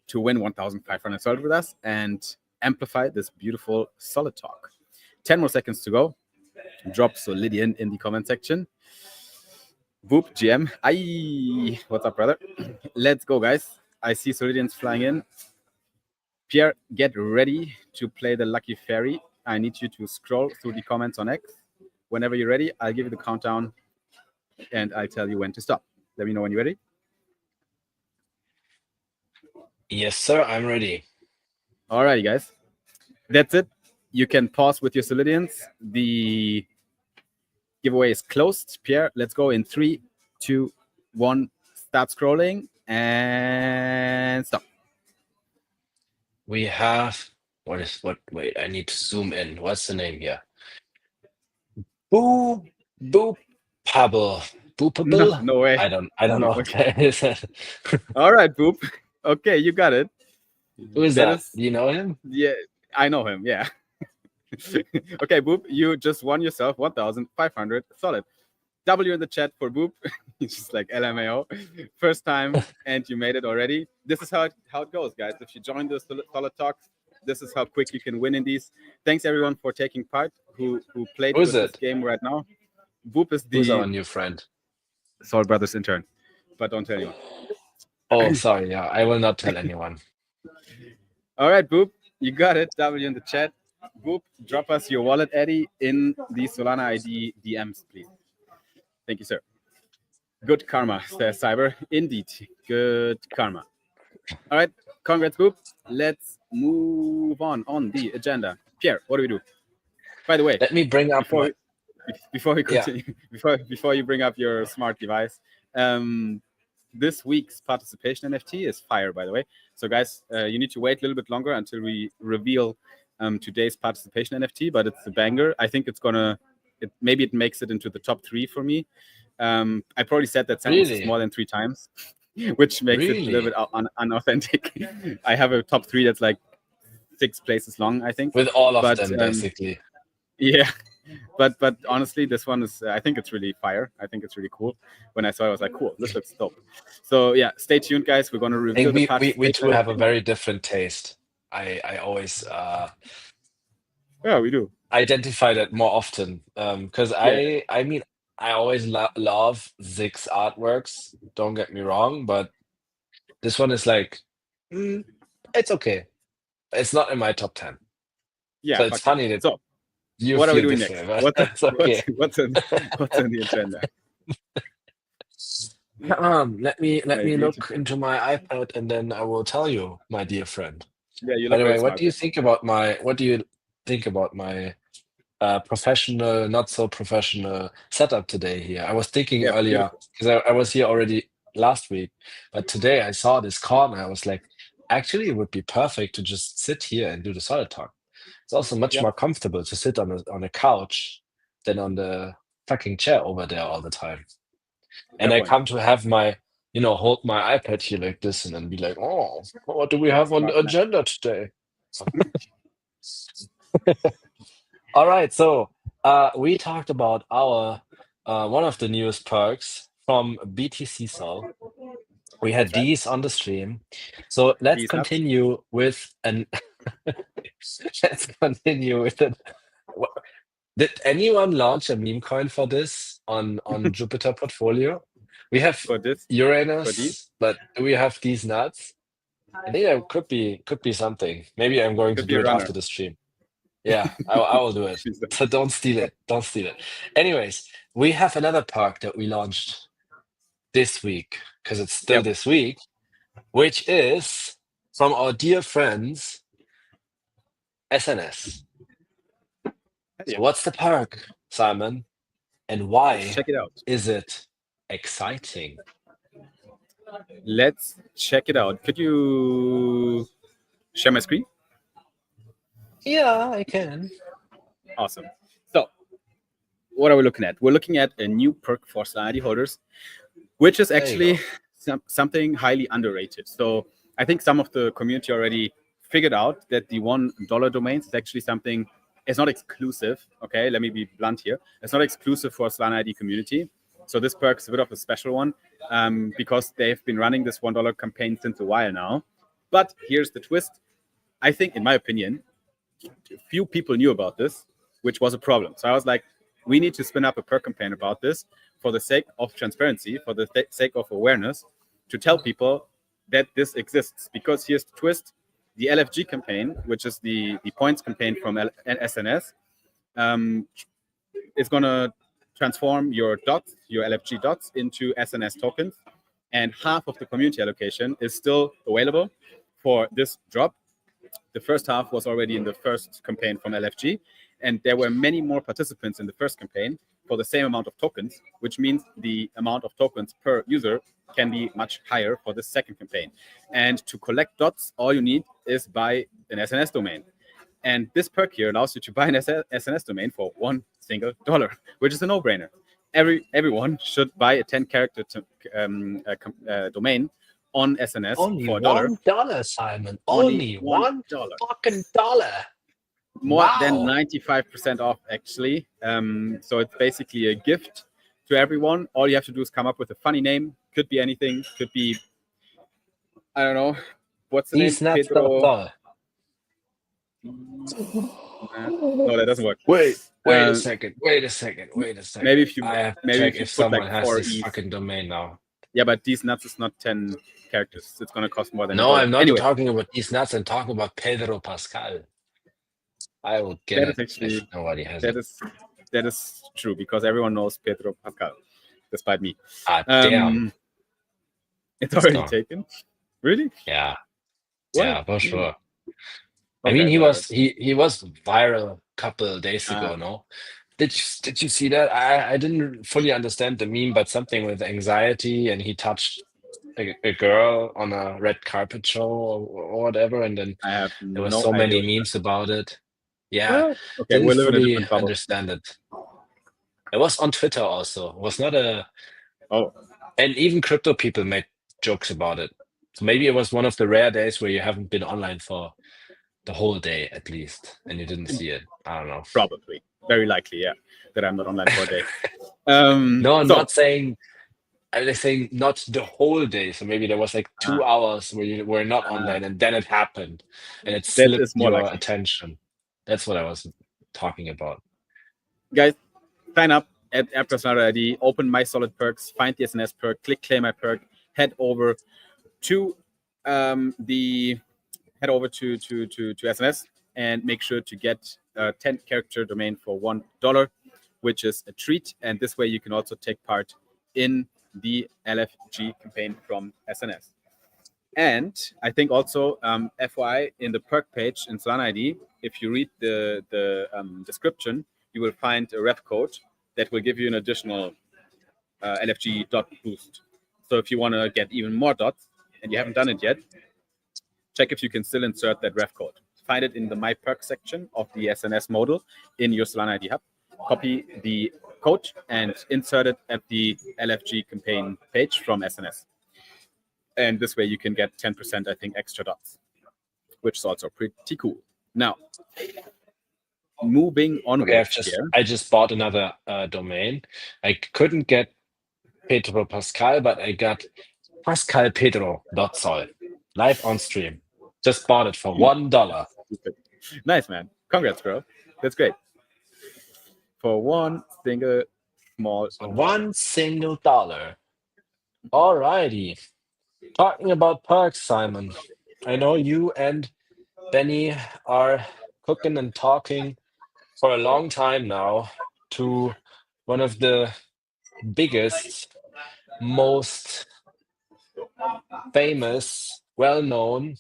S5: to win 1,500 solid with us and amplify this beautiful solid talk. 10 more seconds to go. Drop Solidian in the comment section. Boop, GM. Aye. What's up, brother? Let's go, guys. I see Solidians flying in. Pierre, get ready to play the lucky fairy. I need you to scroll through the comments on X. Whenever you're ready, I'll give you the countdown and I'll tell you when to stop. Let me know when you're ready.
S3: Yes, sir. I'm ready.
S5: All righty, guys. That's it. You can pause with your Solidians. The giveaway is closed. Pierre, let's go in 3, 2, 1. Start scrolling and stop.
S3: We have wait, I need to zoom in. What's the name here? Boopable.
S5: No way.
S3: I don't know what that is.
S5: All right, Boop. Okay, you got it.
S3: Who is that? Do you know him?
S5: Yeah, I know him. Yeah. Okay, Boop, you just won yourself 1,500 solid. W in the chat for Boop. He's just like LMAO. First time, and you made it already. This is how it goes, guys. If you join the Solid Talks, this is how quick you can win in these. Thanks everyone for taking part. Who played with this game right now? Boop is
S3: Who's our new friend?
S5: Sol Brothers intern, but don't tell anyone.
S3: Oh, sorry. Yeah, I will not tell anyone.
S5: All right, Boop, you got it. W in the chat. Boop, drop us your wallet, Eddie, in the Solana ID DMs, please. Thank you, sir. Good karma, says Cyber. Indeed, good karma. All right, congrats, Boop. Let's move on the agenda. Pierre, what do we do? By the way,
S3: let me bring up
S5: before we continue, before you bring up your smart device, this week's participation NFT is fire, by the way. So guys, you need to wait a little bit longer until we reveal today's participation NFT, but it's a banger. I think it's gonna, maybe it makes it into the top 3 for me. I probably said that sentence more than 3 times, which makes it a little bit unauthentic. I have a top 3 that's like 6 places long, I think.
S3: With all of them, basically.
S5: Yeah. But honestly, this one is, I think it's really fire. I think it's really cool. When I saw it, I was like, cool, this looks dope. So yeah, stay tuned, guys. We're going to reveal the participation.
S3: We two have a very different taste. I always
S5: yeah, we do
S3: identify that more often because I mean, I always love Zig's artworks, don't get me wrong, but this one is like it's okay. It's not in my top 10.
S5: Yeah,
S3: so it's funny that
S5: what are we doing next? What's on the agenda?
S3: Let me look into my iPad and then I will tell you, my dear friend.
S5: Yeah, you
S3: By the way, what do you think about my professional, not so professional setup today here? I was thinking earlier, because I was here already last week, but today I saw this corner. I was like, actually, it would be perfect to just sit here and do the Solid Talk. It's also much more comfortable to sit on a couch than on the fucking chair over there all the time. And I come to have my, hold my iPad here like this and then be like, oh, what do we have on the agenda today? All right, so we talked about our one of the newest perks from BTC-SOL. We had these on the stream. So let's continue with an let's continue with it. Did anyone launch a meme coin for this on Jupiter Portfolio? We have Uranus, but do we have these nuts? I think there could be something. Maybe I'm going to do it after the stream. Yeah, I will do it. So don't steal it. Don't steal it. Anyways, we have another perk that we launched this week, because it's still this week, which is from our dear friends SNS. So what's the perk, Simon? And why is it exciting?
S5: Let's check it out. Could you share my screen?
S3: Yeah, I can.
S5: Awesome. So what are we looking at? We're looking at a new perk for Solana ID holders, which is actually something highly underrated. So I think some of the community already figured out that the $1 domains is actually something, it's not exclusive. Okay, let me be blunt here. It's not exclusive for Solana ID community. So this perk is a bit of a special one because they've been running this $1 campaign since a while now. But here's the twist. I think, in my opinion, few people knew about this, which was a problem. So I was like, we need to spin up a perk campaign about this for the sake of transparency, for the sake of awareness, to tell people that this exists. Because here's the twist. The LFG campaign, which is the points campaign from SNS, is going to transform your dots, your LFG dots, into SNS tokens. And half of the community allocation is still available for this drop. The first half was already in the first campaign from LFG. And there were many more participants in the first campaign for the same amount of tokens, which means the amount of tokens per user can be much higher for the second campaign. And to collect dots, all you need is buy an SNS domain. And this perk here allows you to buy an SNS domain for $1 single, which is a no-brainer. Everyone should buy a 10-character domain on SNS for
S3: $1, Simon. Only $1 fucking dollar.
S5: More than 95% off, actually. So it's basically a gift to everyone. All you have to do is come up with a funny name. Could be anything. Could be, I don't know. What's the name? Pedro. No, that doesn't work.
S3: Wait a second.
S5: Maybe if you
S3: I have to
S5: maybe
S3: check
S5: if you
S3: if
S5: put
S3: someone
S5: like
S3: has
S5: 4
S3: this
S5: E's.
S3: fucking domain now.
S5: Yeah, but these nuts is not 10 characters. It's gonna cost more than
S3: No,
S5: $1.
S3: I'm not
S5: Anyway,
S3: talking about these nuts. I'm talking about Pedro Pascal. I will get
S5: that
S3: it.
S5: is actually
S3: if nobody has
S5: that
S3: it.
S5: is true because everyone knows Pedro Pascal, despite me.
S3: Damn.
S5: It's already
S3: gone.
S5: taken. Really?
S3: Yeah.
S5: What?
S3: Yeah, for sure. I
S5: Okay,
S3: mean, he
S5: whatever.
S3: was viral a couple of days ago. No, did you see that? I didn't fully understand the meme, but something with anxiety, and he touched a girl on a red carpet show or whatever, and then
S5: I have
S3: there was
S5: no
S3: so many
S5: idea.
S3: memes about it. Yeah,
S5: Well, okay,
S3: didn't
S5: we live in a
S3: fully
S5: different bubble.
S3: understand it. It was on Twitter also. It was not a,
S5: Oh,
S3: and even crypto people made jokes about it. So maybe it was one of the rare days where you haven't been online for the whole day at least, and you didn't see it. I don't know.
S5: probably. Very likely, yeah, that I'm not online for a day.
S3: No, I'm
S5: so,
S3: not saying. I'm saying not the whole day. So maybe there was like 2 hours where you were not online, and then it happened, and it
S5: that
S3: slipped
S5: is more
S3: your
S5: likely.
S3: attention. That's what I was talking about.
S5: Guys, sign up at Solana ID, open My Solid Perks, find the SNS perk, click Claim My Perk, head over to SNS and make sure to get a 10-character domain for $1, which is a treat. And this way you can also take part in the LFG campaign from SNS. And I think also, FYI, in the perk page in Solana ID, if you read the description, you will find a ref code that will give you an additional LFG dot boost. So if you want to get even more dots and you haven't done it yet, check if you can still insert that ref code. Find it in the My Perk section of the SNS modal in your Solana ID hub. Copy the code and insert it at the LFG campaign page from SNS. And this way you can get 10%, I think, extra dots, which is also pretty cool. Now, moving onwards.
S3: Okay, I just bought another domain. I couldn't get Pedro Pascal, but I got pascalpedro.sol live on stream. Just bought it for $1.
S5: Nice, man. Congrats, bro. That's great. For one single small
S3: $1. Alrighty. Talking about perks, Simon. I know you and Benny are cooking and talking for a long time now to one of the biggest, most famous, well-known,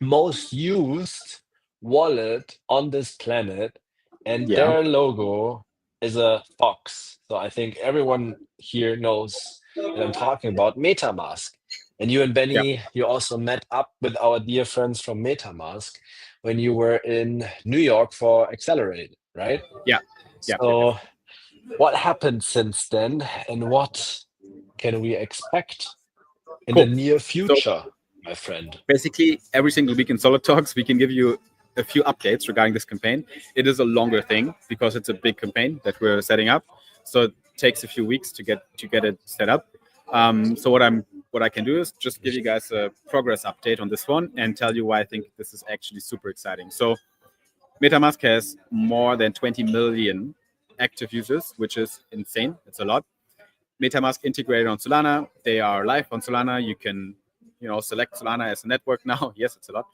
S3: most used wallet on this planet, and their logo is a fox. So I think everyone here knows that I'm talking about MetaMask. And you and Benny, you also met up with our dear friends from MetaMask when you were in New York for Accelerated, right?
S5: Yeah.
S3: So what happened since then, and what can we expect in the near future, my friend?
S5: Basically, every single week in Solid Talks, we can give you a few updates regarding this campaign. It is a longer thing because it's a big campaign that we're setting up, so it takes a few weeks to get it set up. So what I can do is just give you guys a progress update on this one and tell you why I think this is actually super exciting. So MetaMask has more than 20 million active users, which is insane. It's a lot. MetaMask integrated on Solana. They are live on Solana. You can, select Solana as a network now. Yes, it's a lot.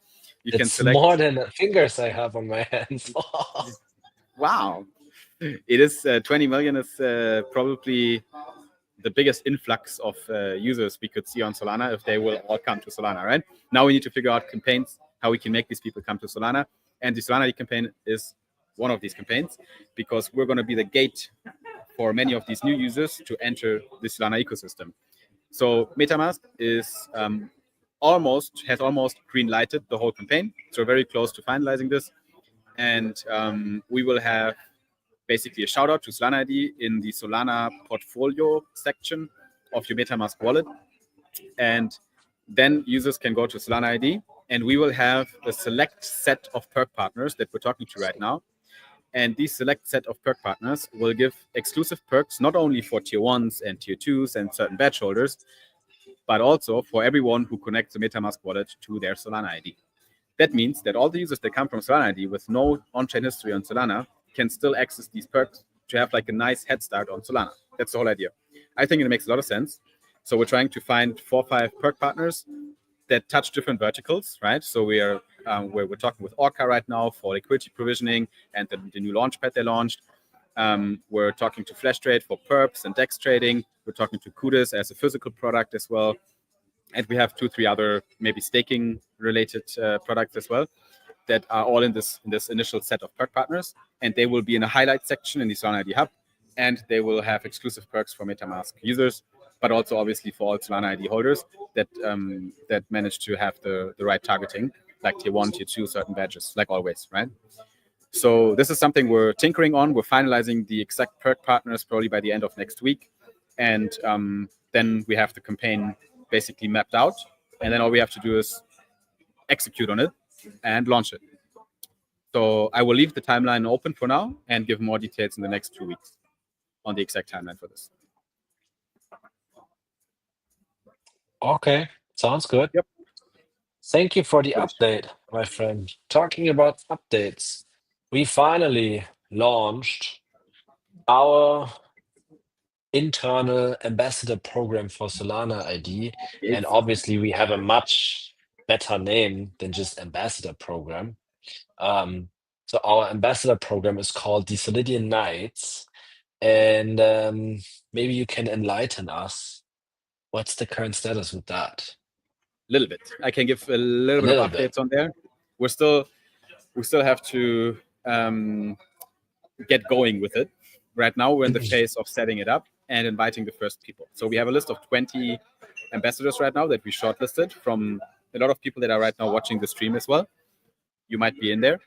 S3: It's more than fingers I have on my hands.
S5: Wow. It is 20 million is probably the biggest influx of users we could see on Solana if they will all come to Solana, right? Now we need to figure out campaigns, how we can make these people come to Solana. And the Solana ID campaign is one of these campaigns because we're going to be the gate for many of these new users to enter the Solana ecosystem. So MetaMask is almost green lighted the whole campaign. So we're very close to finalizing this. And we will have basically a shout out to Solana ID in the Solana portfolio section of your MetaMask wallet. And then users can go to Solana ID and we will have a select set of perk partners that we're talking to right now And these select set of perk partners will give exclusive perks not only for tier 1s and tier 2s and certain badge holders, but also for everyone who connects the MetaMask wallet to their Solana ID. That means that all the users that come from Solana ID with no on-chain history on Solana can still access these perks to have like a nice head start on Solana. That's the whole idea. I think it makes a lot of sense. So we're trying to find 4 or 5 perk partners that touch different verticals, right? So we're talking with Orca right now for liquidity provisioning and the new Launchpad they launched. We're talking to FlashTrade for perps and DEX trading. We're talking to CUDIS as a physical product as well. And we have 2 or 3 other maybe staking related products as well that are all in this initial set of perk partners. And they will be in a highlight section in the Solana ID hub. And they will have exclusive perks for MetaMask users, but also obviously for all Solana ID holders that manage to have the right targeting, like tier 1, tier 2, certain badges, like always, right? So this is something we're tinkering on. We're finalizing the exact perk partners probably by the end of next week. And then we have the campaign basically mapped out. And then all we have to do is execute on it and launch it. So I will leave the timeline open for now and give more details in the next 2 weeks on the exact timeline for this.
S3: Okay, sounds good.
S5: Yep.
S3: Thank you for the update, my friend. Talking about updates, we finally launched our internal ambassador program for Solana ID.
S5: Yes.
S3: And obviously we have a much better name than just ambassador program. So our ambassador program is called the Solidian Knights. And maybe you can enlighten us. What's the current status with that?
S5: A little bit. I can give a little bit of updates on there. We still have to get going with it. Right now, we're in the phase of setting it up and inviting the first people. So we have a list of 20 ambassadors right now that we shortlisted from a lot of people that are right now watching the stream as well. You might be in there.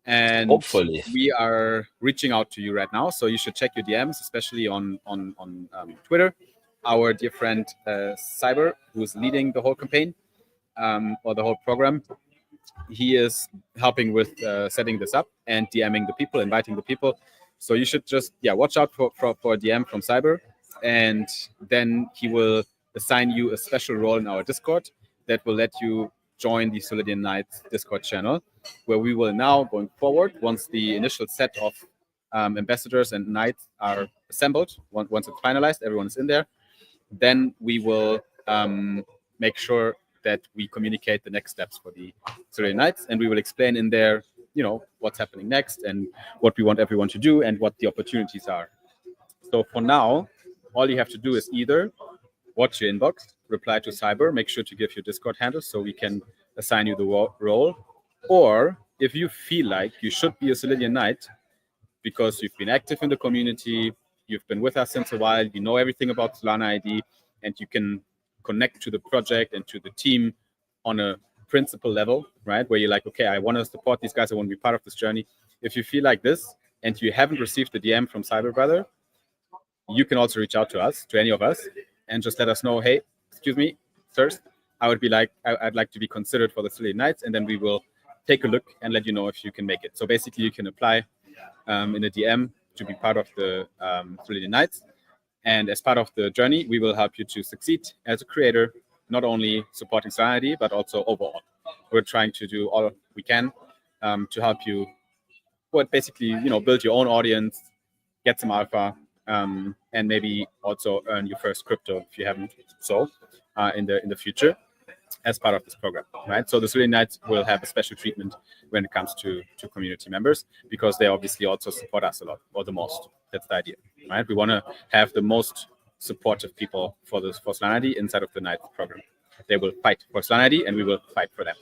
S5: And
S3: hopefully
S5: we are reaching out to you right now. So you should check your DMs, especially on Twitter. Our dear friend Cyber, who's leading the whole campaign or the whole program, he is helping with setting this up and DMing the people, inviting the people. So you should just watch out for a DM from Cyber, and then he will assign you a special role in our Discord that will let you join the Solidian Knights Discord channel, where we will now, going forward, once the initial set of ambassadors and knights are assembled, once it's finalized, everyone is in there, then we will make sure that we communicate the next steps for the Solidian Knights, and we will explain in there, what's happening next and what we want everyone to do and what the opportunities are. So for now, all you have to do is either watch your inbox, reply to Cyber, make sure to give your Discord handle so we can assign you the role, or if you feel like you should be a Solidian Knight because you've been active in the community, you've been with us since a while, you know everything about Solana ID, and you can connect to the project and to the team on a principle level, right? Where you're like, okay, I want to support these guys, I want to be part of this journey. If you feel like this and you haven't received the DM from Cyber Brother, you can also reach out to us, to any of us, and just let us know, hey, excuse me, sirs, I'd like to be considered for the Solidian Knights, and then we will take a look and let you know if you can make it. So basically, you can apply in a DM to be part of the Solidian Knights. And as part of the journey, we will help you to succeed as a creator, not only supporting Solana ID, but also overall. We're trying to do all we can to help you, basically, build your own audience, get some alpha, and maybe also earn your first crypto if you haven't so in the future as part of this program, right? So the Solidian Knights will have a special treatment when it comes to community members, because they obviously also support us a lot, or the most. That's the idea, right? We want to have the most supportive people for Solana ID inside of the Knights program. They will fight for Solana ID, and we will fight for them.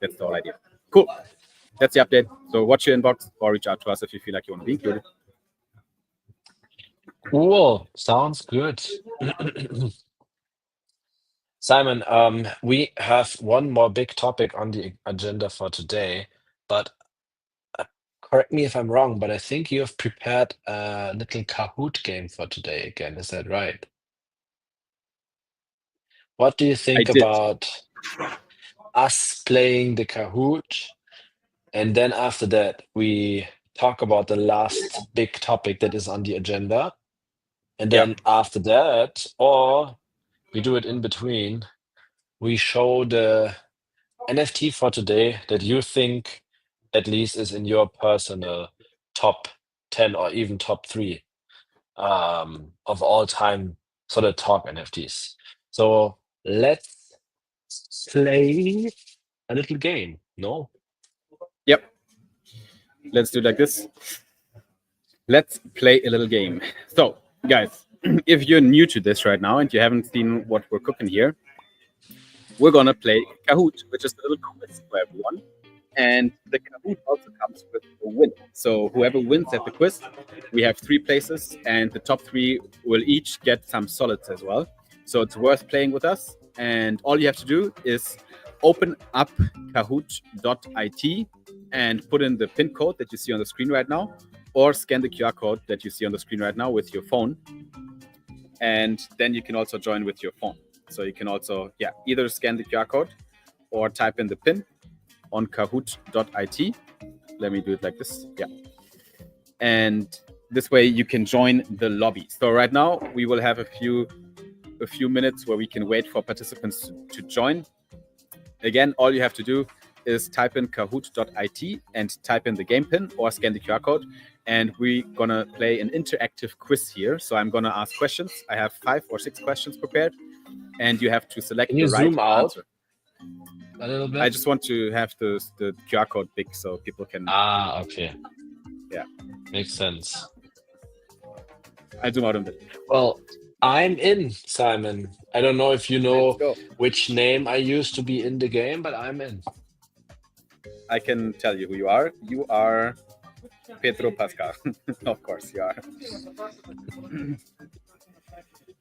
S5: That's the whole idea. Cool. That's the update. So watch your inbox or reach out to us if you feel like you want to be included.
S3: Cool. Sounds good. Simon, we have one more big topic on the agenda for today, but correct me if I'm wrong, but I think you have prepared a little Kahoot game for today again. Is that right? What do you think about us playing the Kahoot, and then after that we talk about the last big topic that is on the agenda. And then after that, or we do it in between, we show the NFT for today that you think at least is in your personal top 10 or even top 3 of all time Solid Talk NFTs. So let's play a little game, no?
S5: Yep. Let's do it like this. Let's play a little game. So, guys, if you're new to this right now and you haven't seen what we're cooking here, we're going to play Kahoot, which is a little quiz for everyone. And the Kahoot also comes with a win. So whoever wins at the quiz, we have 3 places, and the top 3 will each get some solids as well. So it's worth playing with us. And all you have to do is open up kahoot.it and put in the PIN code that you see on the screen right now, or scan the QR code that you see on the screen right now with your phone. And then you can also join with your phone. So you can also, either scan the QR code or type in the PIN on kahoot.it. Let me do it like this. And this way you can join the lobby. So right now we will have a few minutes where we can wait for participants to join. Again, all you have to do is type in kahoot.it and type in the game pin or scan the QR code. And we're gonna play an interactive quiz here. So I'm gonna ask questions. I have 5 or 6 questions prepared, and you have to select the right
S3: zoom out
S5: answer.
S3: A little bit?
S5: I just want to have the QR code big so people can.
S3: Okay.
S5: Yeah.
S3: Makes sense.
S5: I zoom out a bit.
S3: Well, I'm in, Simon. I don't know if you know which name I used to be in the game, but I'm in.
S5: I can tell you who you are. You are Pedro Pascal. Of course you are.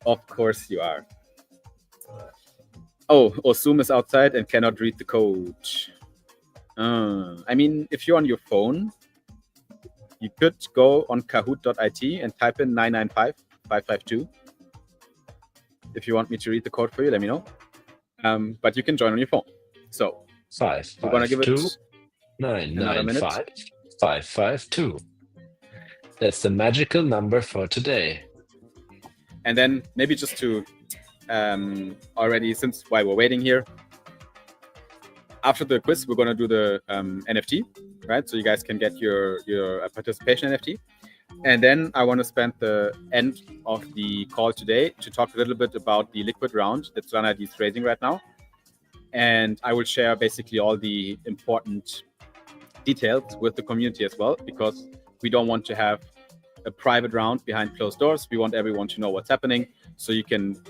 S5: Of course you are. Oh, Osum is outside and cannot read the code. I mean, if you're on your phone, you could go on kahoot.it and type in 995-552. If you want me to read the code for you, let me know. But you can join on your phone. So
S3: 5,
S5: we're gonna give it
S3: 995 552. That's the magical number for today.
S5: And then maybe just to already, since while we're waiting here, after the quiz, we're gonna do the NFT, right? So you guys can get your participation NFT. And then I want to spend the end of the call today to talk a little bit about the liquid round that Solana ID is raising right now. And I will share basically all the important details with the community as well, because we don't want to have a private round behind closed doors. We want everyone to know what's happening. So you can,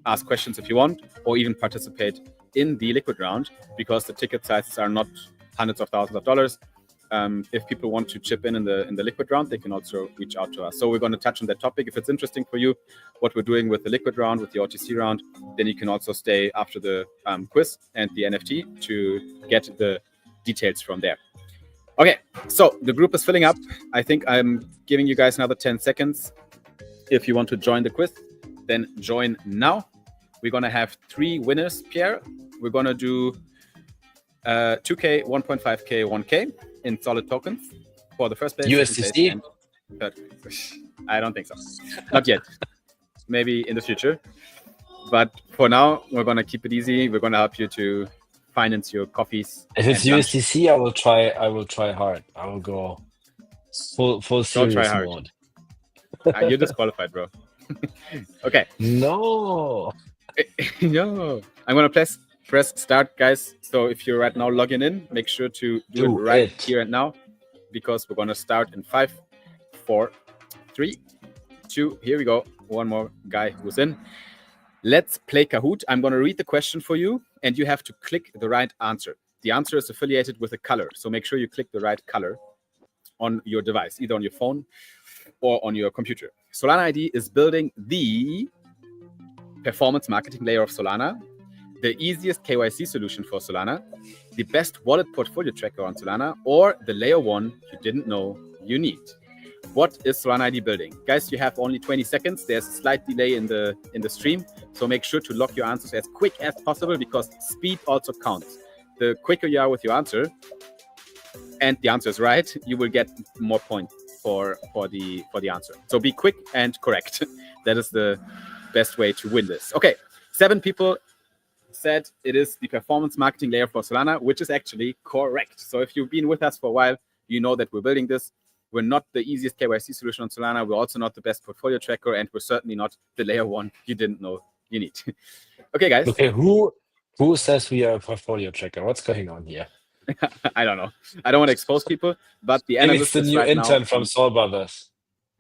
S5: ask questions if you want, or even participate in the liquid round, because the ticket sizes are not hundreds of thousands of dollars. If people want to chip in the liquid round, they can also reach out to us. So we're going to touch on that topic. If it's interesting for you, what we're doing with the liquid round, with the OTC round, then you can also stay after the quiz and the NFT to get the details from there. Okay, so the group is filling up. I think I'm giving you guys another 10 seconds. If you want to join the quiz, then join now. We're going to have 3 winners, Pierre. We're going to do 2K, 1.5K, 1K in solid tokens for the first place.
S3: USDC?
S5: I don't think so. Not yet. Maybe in the future. But for now, we're going to keep it easy. We're going to help you to finance your coffees.
S3: If it's USDC, I will try hard. I will go full serious mode.
S5: You're disqualified, bro. Okay.
S3: No.
S5: No. I'm going to press start, guys. So if you're right now logging in, make sure to do it right here and now, because we're going to start in 5, 4, 3, 2. Here we go. One more guy who's in. Let's play Kahoot. I'm going to read the question for you, and you have to click the right answer. The answer is affiliated with a color, so make sure you click the right color on your device, either on your phone or on your computer. Solana ID is building the performance marketing layer of Solana, the easiest KYC solution for Solana, the best wallet portfolio tracker on Solana, or the layer 1 you didn't know you need. What is Solana ID building? Guys, you have only 20 seconds. There's a slight delay in the stream, so make sure to lock your answers as quick as possible, because speed also counts. The quicker you are with your answer, and the answer is right, you will get more points for the answer. So be quick and correct. That is the best way to win this. Okay, 7 people said it is the performance marketing layer for Solana, which is actually correct. So if you've been with us for a while, you know that we're building this. We're not the easiest KYC solution on Solana. We're also not the best portfolio tracker, and we're certainly not the layer 1 you didn't know you need. Okay, guys.
S3: Okay, who says we are a portfolio tracker? What's going on here?
S5: I don't know. I don't want to expose people, but the
S3: I think
S5: analyst
S3: it's the
S5: is
S3: new
S5: right
S3: intern
S5: now
S3: from Sol Brothers.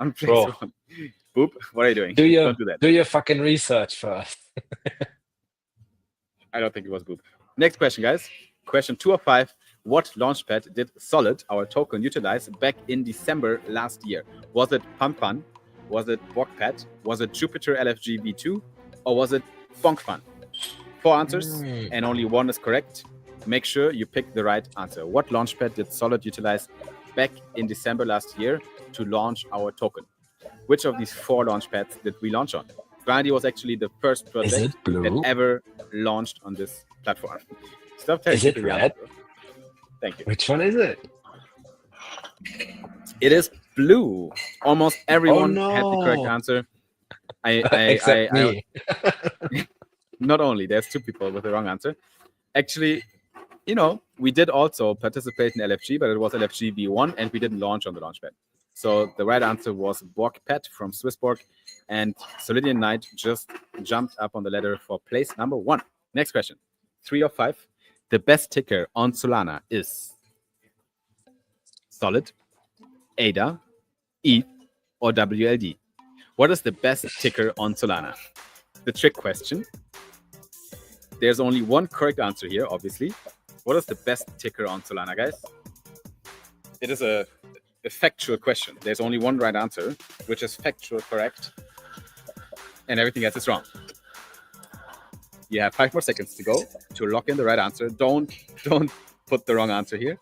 S5: on
S3: Bro.
S5: place 1. Boop, what are you doing?
S3: Don't
S5: do that.
S3: Do your fucking research first.
S5: I don't think it was Boop. Next question, guys. Question 2 of 5. What launchpad did Solid, our token, utilize back in December last year? Was it PumpFun? Was it BlockPad? Was it Jupiter LFG V2? Or was it BonkFun? 4 answers, and only 1 is correct. Make sure you pick the right answer. What launchpad did Solid utilize back in December last year to launch our token? Which of these 4 launchpads did we launch on? Solana ID was actually the first project that ever launched on this platform. Stop telling
S3: Is it red?
S5: Thank you.
S3: Which one is it?
S5: It is blue. Almost everyone had the correct answer.
S3: Except me.
S5: Not only, there's 2 people with the wrong answer. Actually, you know, we did also participate in LFG, but it was LFG V1, and we didn't launch on the Launchpad. So the right answer was BlockPad from Swissborg, and Solidian Knight just jumped up on the ladder for place number 1. Next question. 3 of 5. The best ticker on Solana is Solid, ADA, ETH, or WLD. What is the best ticker on Solana? The trick question. There's only 1 correct answer here, obviously. What is the best ticker on Solana, guys? It is a factual question. There's only 1 right answer, which is factual correct, and everything else is wrong. You have 5 more seconds to go to lock in the right answer. Don't put the wrong answer here.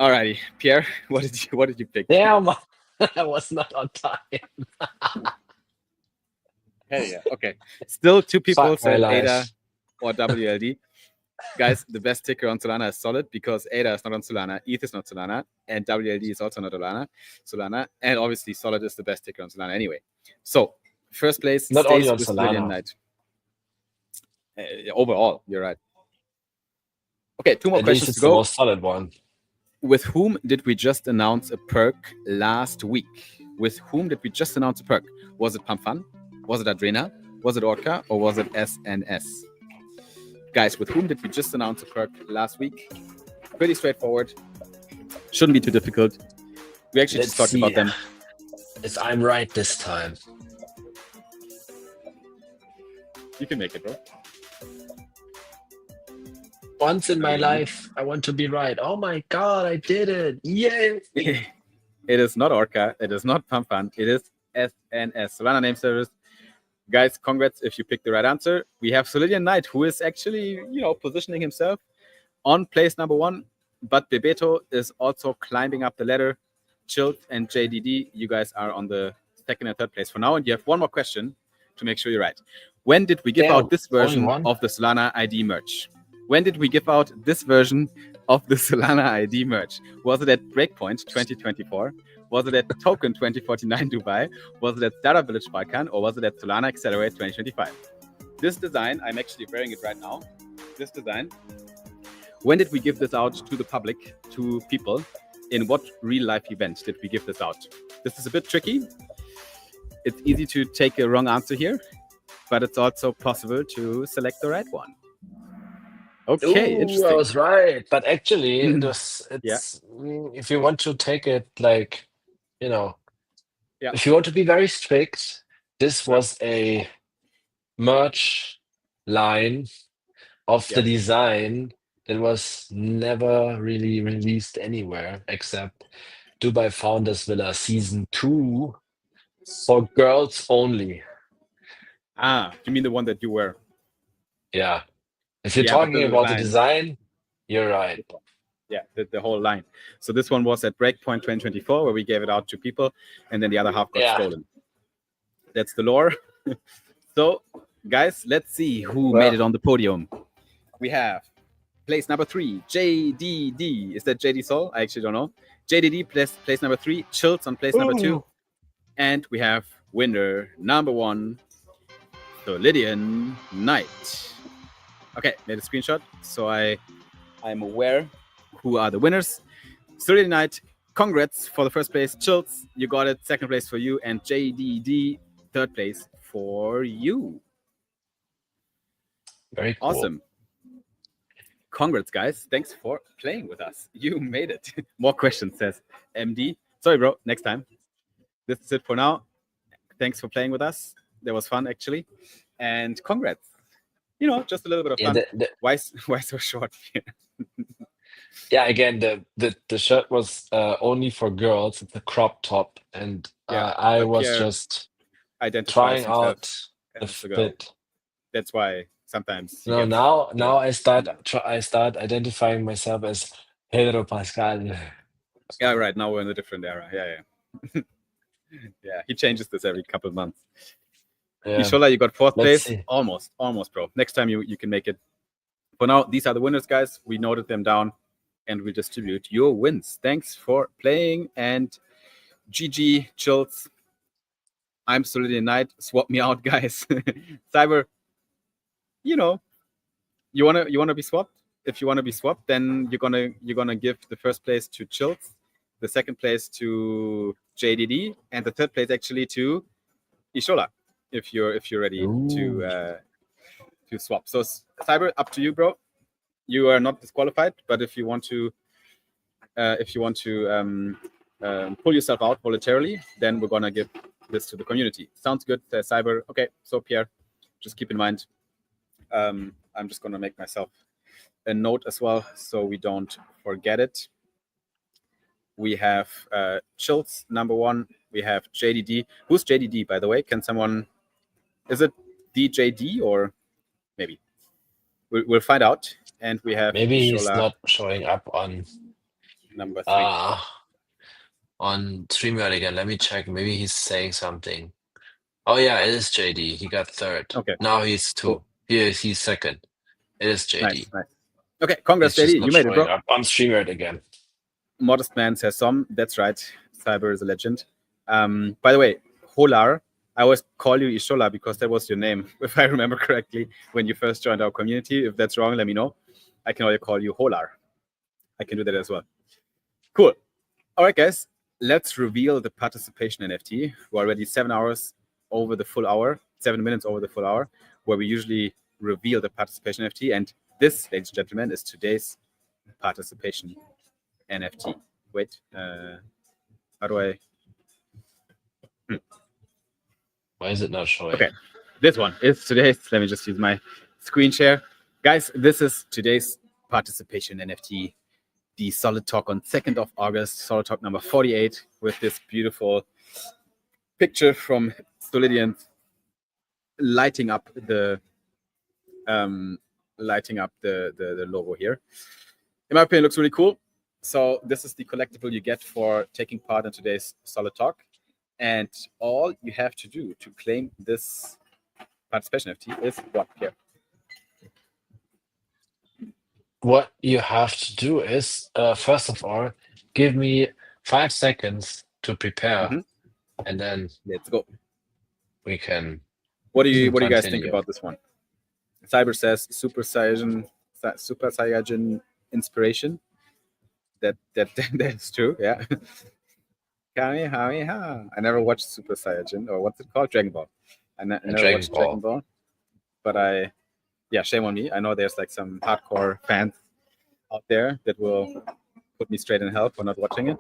S5: Alrighty, Pierre, what did you pick?
S3: Damn, I was not on time.
S5: Hey, yeah, okay. Still 2 people
S3: Fuck
S5: said
S3: my life.
S5: ADA or WLD. Guys, the best ticker on Solana is Solid because ADA is not on Solana, ETH is not Solana, and WLD is also not Solana, and obviously Solid is the best ticker on Solana anyway. So, first place
S3: Not
S5: stays
S3: only on
S5: with
S3: Solana.
S5: Solidian Knight. Overall, you're right. Okay, 2 more
S3: At least
S5: questions
S3: it's
S5: to
S3: the
S5: go.
S3: most solid one.
S5: With whom did we just announce a perk last week? With whom did we just announce a perk? Was it PumpFun? Was it Adrena? Was it Orca? Or was it SNS? Guys, with whom did we just announce a perk last week? Pretty straightforward. Shouldn't be too difficult. We actually just talked about them.
S3: If I'm right this time.
S5: You can make it, bro.
S3: Once in my life, I want to be right. Oh my god, I did it! Yay!
S5: It is not Orca. It is not PumpFun. It is SNS, Solana Name Service. Guys, congrats if you picked the right answer. We have Solidian Knight, who is actually, positioning himself on place number 1. But Bebeto is also climbing up the ladder. Chilt and JDD, you guys are on the 2nd and 3rd place for now. And you have 1 more question to make sure you're right. When did we give out this version of the Solana ID merch? When did we give out this version of the Solana ID merch? Was it at Breakpoint 2024? Was it at Token 2049 Dubai? Was it at Data Village Balkan? Or was it at Solana Accelerate 2025? This design, I'm actually wearing it right now. This design. When did we give this out to the public, to people? In what real-life event did we give this out? This is a bit tricky. It's easy to take a wrong answer here, but it's also possible to select the right one. Okay, interesting.
S3: I was right, but actually, if you want to take it like, if you want to be very strict, this was a merch line of the design that was never really released anywhere except Dubai Founders Villa Season 2 for girls only.
S5: You mean the one that you wear?
S3: Yeah. If you're talking about the design, you're right.
S5: Yeah, the whole line. So this one was at Breakpoint 2024, where we gave it out to people, and then the other half got stolen. That's the lore. So, guys, let's see who made it on the podium. We have place number 3, JDD. Is that JD-SOL? I actually don't know. JDD place number 3, Chills on place number 2. And we have winner number 1, Solidian Knight. Okay, made a screenshot, so I'm aware who are the winners. Solidian Knight, congrats for the first place. Chills, you got it. Second place for you. And JDD, third place for you.
S3: Very cool.
S5: Awesome. Congrats, guys. Thanks for playing with us. You made it. More questions, says MD. Sorry, bro. Next time. This is it for now. Thanks for playing with us. That was fun, actually. And congrats. You know, just a little bit of fun. Why so short?
S3: Yeah, again, the shirt was only for girls. It's a crop top, and I was just trying out the fit.
S5: That's why sometimes.
S3: No, now I start identifying myself as Pedro Pascal.
S5: Yeah, right. Now we're in a different era. Yeah. Yeah, he changes this every couple of months. Yeah. Ishola, you got 4th place. Almost, bro. Next time you can make it. For now, these are the winners, guys. We noted them down, and we distribute your wins. Thanks for playing, and GG, Chills. I'm Solidian Knight. Swap me out, guys. Cyber, you know, you wanna be swapped. If you wanna be swapped, then you're gonna give the first place to Chills, the second place to JDD, and the third place actually to Ishola. If you're ready to swap. So Cyber, up to you, bro. You are not disqualified, but if you want to pull yourself out voluntarily, then we're gonna give this to the community. Sounds good, Cyber. Okay, so Pierre, just keep in mind, I'm just gonna make myself a note as well, so we don't forget it. We have Chills number 1. We have JDD. Who's JDD, by the way? Can someone? Is it DJD or maybe? We'll find out. And we have
S3: maybe he's not showing up on
S5: number 3
S3: on StreamYard again. Let me check. Maybe he's saying something. Oh yeah, it is JD. He got 3rd.
S5: Okay.
S3: Now he's 2. Cool. He's 2nd. It is JD.
S5: Nice. Okay, congrats, JD. You made it, bro.
S3: Up on StreamYard again.
S5: Modest Man says some. That's right. Cyber is a legend. By the way, Holar, I always call you Ishola because that was your name, if I remember correctly, when you first joined our community. If that's wrong, let me know. I can only call you Holar. I can do that as well. Cool. All right, guys. Let's reveal the participation NFT. We're already 7 minutes over the full hour, where we usually reveal the participation NFT. And this, ladies and gentlemen, is today's participation NFT. Wait, how do I?
S3: Why is it not showing?
S5: Okay, this one is today's. Let me just use my screen share. Guys, this is today's participation NFT. The Solid Talk on 2nd of August, Solid Talk number 48, with this beautiful picture from Solidian lighting up the logo here. In my opinion, it looks really cool. So this is the collectible you get for taking part in today's Solid Talk. And all you have to do to claim this participation NFT is what, Pierre?
S3: What you have to do is, first of all, give me 5 seconds to prepare, and then
S5: let's go.
S3: We can.
S5: What do you guys think about this one? Cyber says Super Saiyan inspiration. That's true. Yeah. Kamehameha. I never watched Super Saiyan, or what's it called? Dragon Ball. I never watched Dragon Ball. But shame on me. I know there's like some hardcore fans out there that will put me straight in hell for not watching it.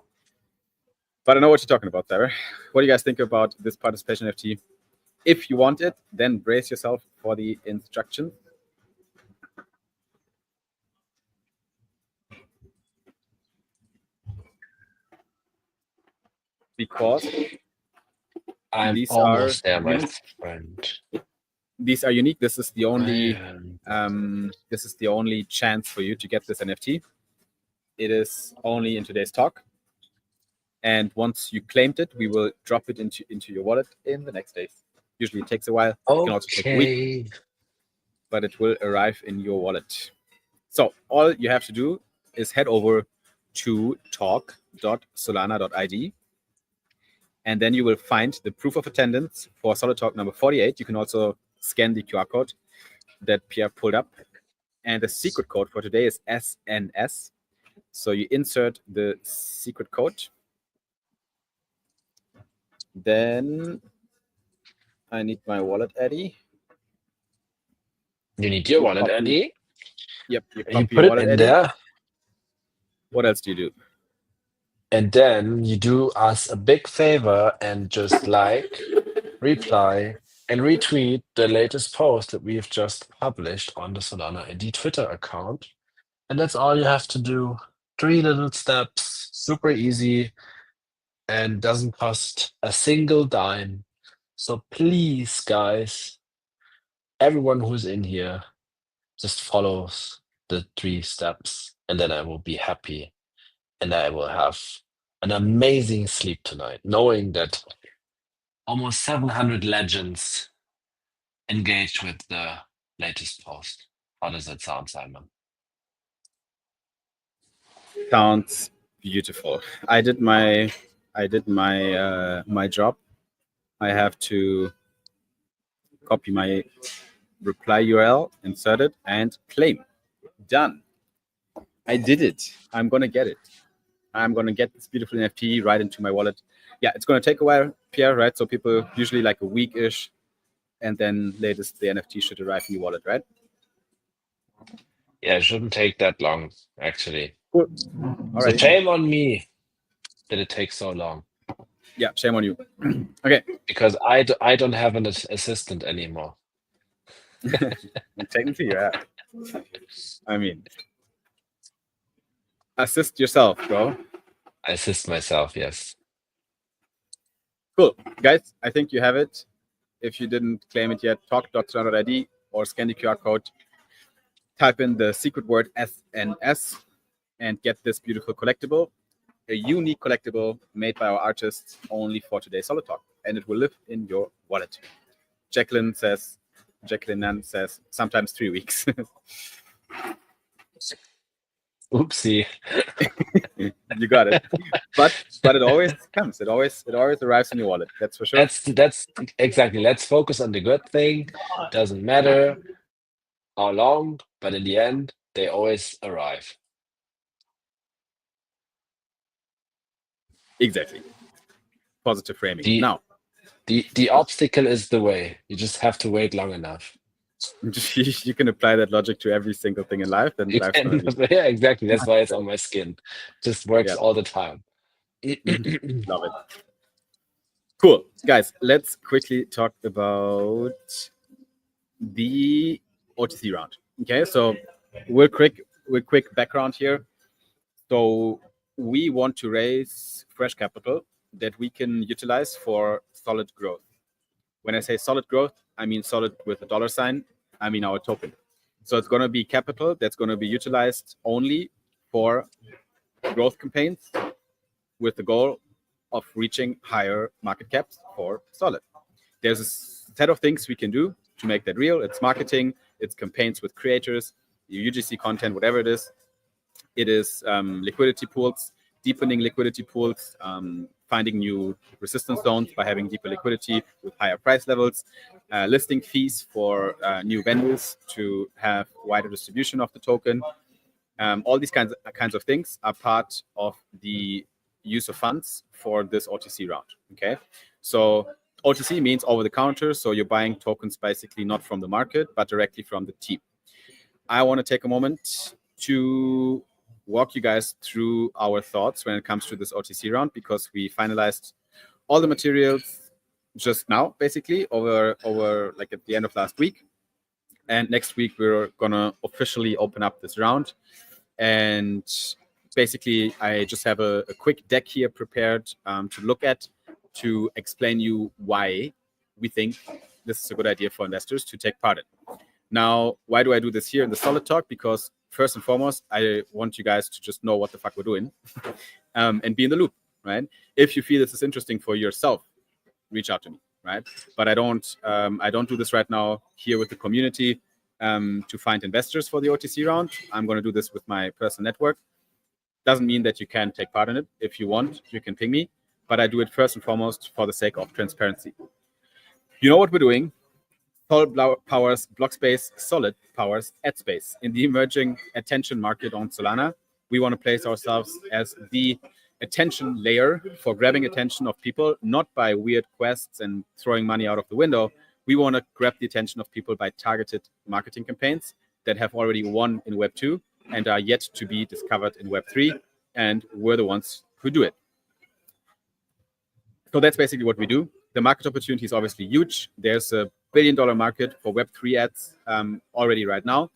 S5: But I know what you're talking about, Cyber. What do you guys think about this participation NFT? If you want it, then brace yourself for the instructions. Because
S3: I'm almost there, my friend.
S5: These are unique. This is the only chance for you to get this NFT. It is only in today's talk. And once you claimed it, we will drop it into your wallet in the next days. Usually it takes a while.
S3: Okay.
S5: It can also take a week, but it will arrive in your wallet. So all you have to do is head over to talk.solana.id, and then you will find the proof of attendance for Solid Talk number 48. You can also scan the QR code that Pierre pulled up. And the secret code for today is SNS. So you insert the secret code. Then I need my wallet ID.
S3: You need your wallet ID.
S5: Yep,
S3: You put it in there.
S5: What else do you do?
S3: And then you do us a big favor and just like, reply, and retweet the latest post that we've just published on the Solana ID Twitter account. And that's all you have to do. 3 little steps, super easy, and doesn't cost a single dime. So please, guys, everyone who's in here, just follows the 3 steps, and then I will be happy. And I will have an amazing sleep tonight, knowing that almost 700 legends engaged with the latest post. How does that sound, Simon?
S5: Sounds beautiful. I did my my job. I have to copy my reply URL, insert it, and claim. Done. I did it. I'm gonna get it. I'm gonna get this beautiful NFT right into my wallet. Yeah, it's gonna take a while, Pierre, right? So people usually like a week-ish, and then latest the NFT should arrive in your wallet, right?
S3: Yeah, it shouldn't take that long, actually.
S5: Cool. All
S3: So
S5: right.
S3: shame on me that it takes so long.
S5: Yeah, shame on you. Okay.
S3: Because I don't have an assistant anymore.
S5: Technically, yeah. I mean, assist yourself, bro.
S3: I assist myself, yes.
S5: Cool. Guys, I think you have it. If you didn't claim it yet, talk.solana.id or scan the QR code, type in the secret word SNS, and get this beautiful collectible, a unique collectible made by our artists only for today's Solid Talk, and it will live in your wallet. Jacqueline Nan says, sometimes 3 weeks.
S3: Oopsie.
S5: You got it. But it always comes. It always arrives in your wallet. That's for sure.
S3: That's exactly. Let's focus on the good thing. Doesn't matter how long, but in the end, they always arrive.
S5: Exactly. Positive framing. Now,
S3: the obstacle is the way. You just have to wait long enough.
S5: You can apply that logic to every single thing in life, and life's gonna be...
S3: Yeah, exactly. That's why it's on my skin. Just works all the time.
S5: Love it. Cool. Guys, let's quickly talk about the OTC round. Okay, so we're quick background here. So we want to raise fresh capital that we can utilize for solid growth. When I say solid growth, I mean solid with a dollar sign. I mean our token. So it's going to be capital that's going to be utilized only for growth campaigns with the goal of reaching higher market caps for Solid. There's a set of things we can do to make that real. It's marketing, it's campaigns with creators, UGC content, whatever it is. It is liquidity pools, deepening liquidity pools, finding new resistance zones by having deeper liquidity with higher price levels, listing fees for new venues to have wider distribution of the token. All these kinds of things are part of the use of funds for this OTC round. Okay, so OTC means over the counter, so you're buying tokens basically not from the market but directly from the team. I want to take a moment to walk you guys through our thoughts when it comes to this OTC round, because we finalized all the materials just now, basically over like at the end of last week, and next week we're gonna officially open up this round. And basically I just have a quick deck here prepared to look at, to explain you why we think this is a good idea for investors to take part in. Now, why do I do this here in the Solid Talk? Because first and foremost, I want you guys to just know what the fuck we're doing and be in the loop, right? If you feel this is interesting for yourself, reach out to me, right? But I don't do this right now here with the community to find investors for the OTC round. I'm going to do this with my personal network. Doesn't mean that you can take part in it. If you want, you can ping me, but I do it first and foremost for the sake of transparency. You know what we're doing? Sol powers block space, Solid powers ad space. In the emerging attention market on Solana, we want to place ourselves as the attention layer for grabbing attention of people, not by weird quests and throwing money out of the window. We want to grab the attention of people by targeted marketing campaigns that have already won in Web 2 and are yet to be discovered in Web 3, and we're the ones who do it. So that's basically what we do. The market opportunity is obviously huge. There's a $1 billion market for Web 3 ads already right now.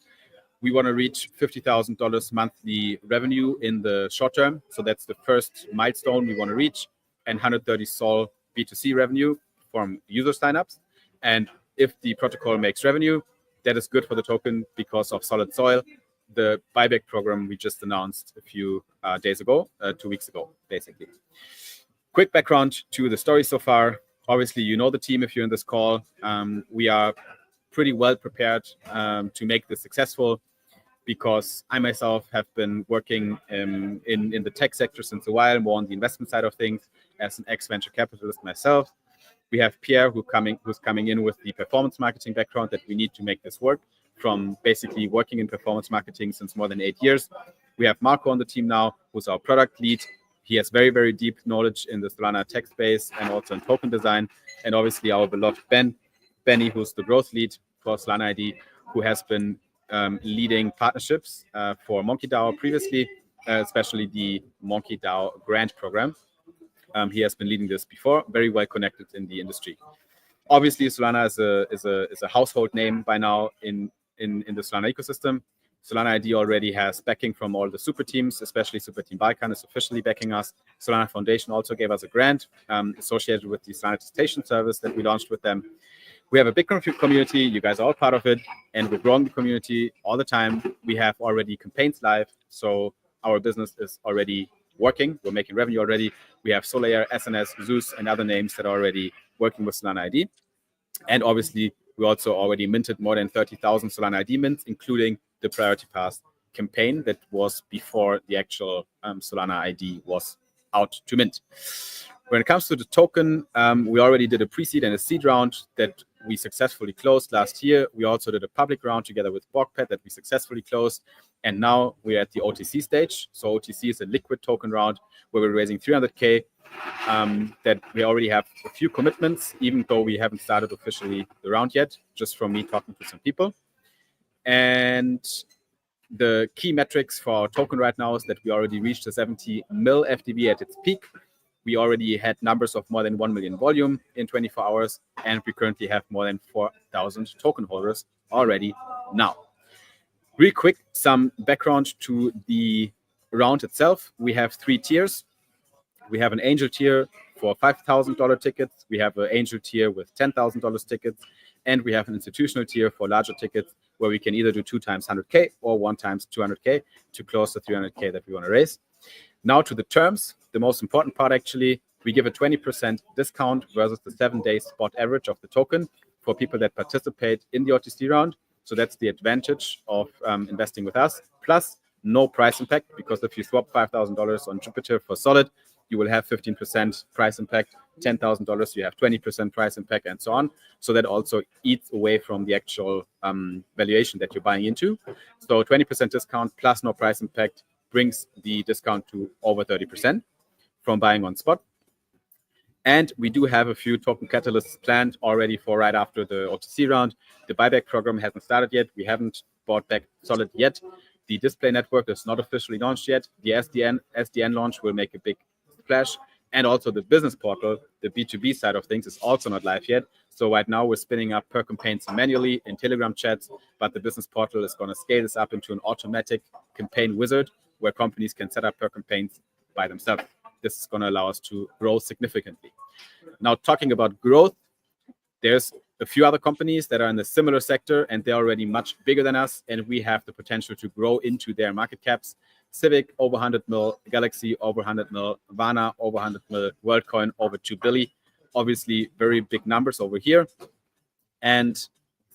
S5: We want to reach $50,000 monthly revenue in the short term. So that's the first milestone we want to reach, and 130 SOL B2C revenue from user signups. And if the protocol makes revenue, that is good for the token because of Solid Soil, the buyback program we just announced a few days ago, 2 weeks ago, basically. Quick background to the story so far. Obviously, you know the team if you're in this call. We are pretty well prepared to make this successful because I myself have been working in the tech sector since a while, more on the investment side of things as an ex-venture capitalist myself. We have Pierre who's coming in with the performance marketing background that we need to make this work, from basically working in performance marketing since more than 8 years. We have Marco on the team now, who's our product lead. He has very, very deep knowledge in the Solana tech space and also in token design. And obviously our beloved Benny, who's the growth lead for Solana ID, who has been leading partnerships for MonkeyDAO previously, especially the MonkeyDAO grant program. He has been leading this before, very well connected in the industry. Obviously, Solana is a household name by now in the Solana ecosystem. Solana ID already has backing from all the super teams, especially Super Team Balkan is officially backing us. Solana Foundation also gave us a grant associated with the Solana attestation service that we launched with them. We have a big community. You guys are all part of it, and we're growing the community all the time. We have already campaigns live, so our business is already working. We're making revenue already. We have Solaire, SNS, Zeus, and other names that are already working with Solana ID. And obviously, we also already minted more than 30,000 Solana ID mints, including the Priority Pass campaign that was before the actual Solana ID was out to mint. When it comes to the token, we already did a pre-seed and a seed round that we successfully closed last year. We also did a public round together with BarnFight that we successfully closed. And now we're at the OTC stage. So OTC is a liquid token round where we're raising 300K. That we already have a few commitments, even though we haven't started officially the round yet, just from me talking to some people. And the key metrics for our token right now is that we already reached the 70 mil FDV at its peak. We already had numbers of more than 1 million volume in 24 hours, and we currently have more than 4,000 token holders already now. Real quick, some background to the round itself. We have 3 tiers. We have an angel tier for $5,000 tickets. We have an angel tier with $10,000 tickets. And we have an institutional tier for larger tickets where we can either do 2 times 100K or 1 times 200K to close the 300K that we want to raise. Now to the terms, the most important part actually, we give a 20% discount versus the 7-day spot average of the token for people that participate in the OTC round. So that's the advantage of investing with us. Plus, no price impact, because if you swap $5,000 on Jupiter for Solid, you will have 15% price impact, $10,000, you have 20% price impact, and so on. So that also eats away from the actual valuation that you're buying into. So 20% discount plus no price impact brings the discount to over 30% from buying on spot. And we do have a few token catalysts planned already for right after the OTC round. The buyback program hasn't started yet. We haven't bought back Solid yet. The display network is not officially launched yet. The SDN launch will make a big splash. And also the business portal, the B2B side of things, is also not live yet. So right now we're spinning up per campaigns manually in Telegram chats, but the business portal is going to scale this up into an automatic campaign wizard where companies can set up per campaigns by themselves. This is going to allow us to grow significantly. Now, talking about growth, there's a few other companies that are in the similar sector, and they're already much bigger than us, and we have the potential to grow into their market caps. Civic, over 100 mil, Galaxy, over 100 mil, Vana, over 100 mil, WorldCoin, over 2 billion. Obviously, very big numbers over here. And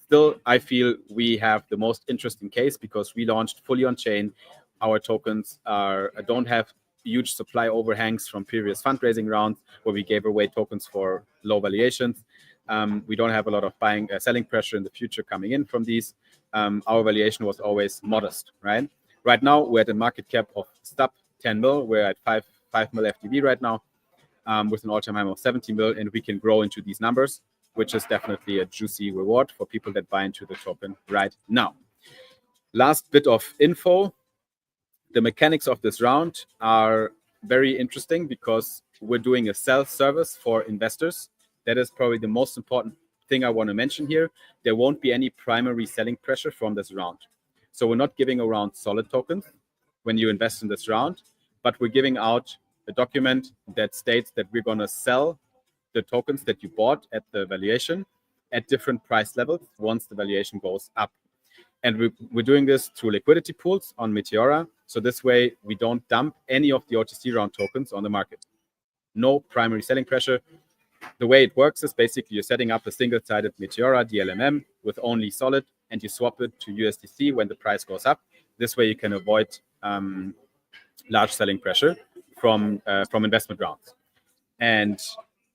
S5: Still, I feel we have the most interesting case because we launched fully on chain. Our tokens don't have huge supply overhangs from previous fundraising rounds where we gave away tokens for low valuations. We don't have a lot of selling pressure in the future coming in from these. Our valuation was always modest, right? Right now, we're at a market cap of stub 10 mil. We're at 5 mil FTV right now, with an all-time high of 70 mil, and we can grow into these numbers, which is definitely a juicy reward for people that buy into the token right now. Last bit of info. The mechanics of this round are very interesting because we're doing a self-service for investors. That is probably the most important thing I want to mention here. There won't be any primary selling pressure from this round. So we're not giving around solid tokens when you invest in this round, but we're giving out a document that states that we're going to sell the tokens that you bought at the valuation at different price levels once the valuation goes up. And we're doing this through liquidity pools on Meteora. So this way, we don't dump any of the OTC round tokens on the market. No primary selling pressure. The way it works is basically you're setting up a single-sided Meteora DLMM with only solid, and you swap it to USDC when the price goes up. This way, you can avoid large selling pressure from investment rounds. And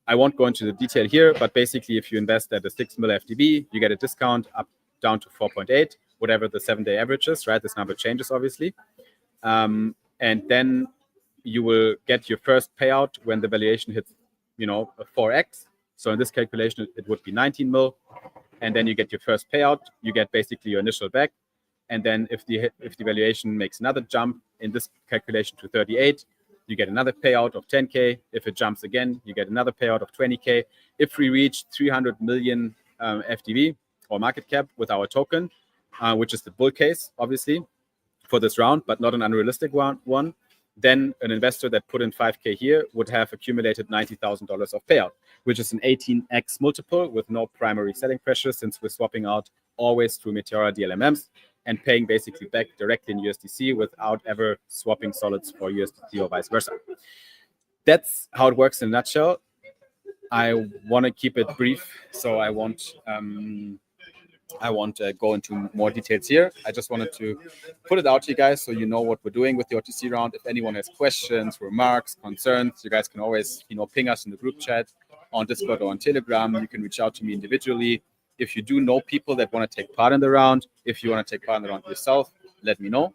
S5: I won't go into the detail here, but basically, if you invest at a 6 mil FTB, you get a discount down to 4.8, whatever the 7-day average is, right? This number changes, obviously. And then you will get your first payout when the valuation hits, a 4x. So in this calculation, it would be 19 mil. And then you get your first payout. You get basically your initial back. And then if the valuation makes another jump in this calculation to 38, you get another payout of 10K. If it jumps again, you get another payout of 20K. If we reach 300 million FTV or market cap with our token, which is the bull case, obviously, for this round, but not an unrealistic one, then an investor that put in 5K here would have accumulated $90,000 of payout, which is an 18x multiple with no primary selling pressure since we're swapping out always through Meteora DLMMs and paying basically back directly in USDC without ever swapping solids for USDC or vice versa. That's how it works in a nutshell. I want to keep it brief, so I won't go into more details here. I just wanted to put it out to you guys so you know what we're doing with the OTC round. If anyone has questions, remarks, concerns, you guys can always, ping us in the group chat on Discord or on Telegram. You can reach out to me individually. If you do know people that want to take part in the round, if you want to take part in the round yourself, let me know.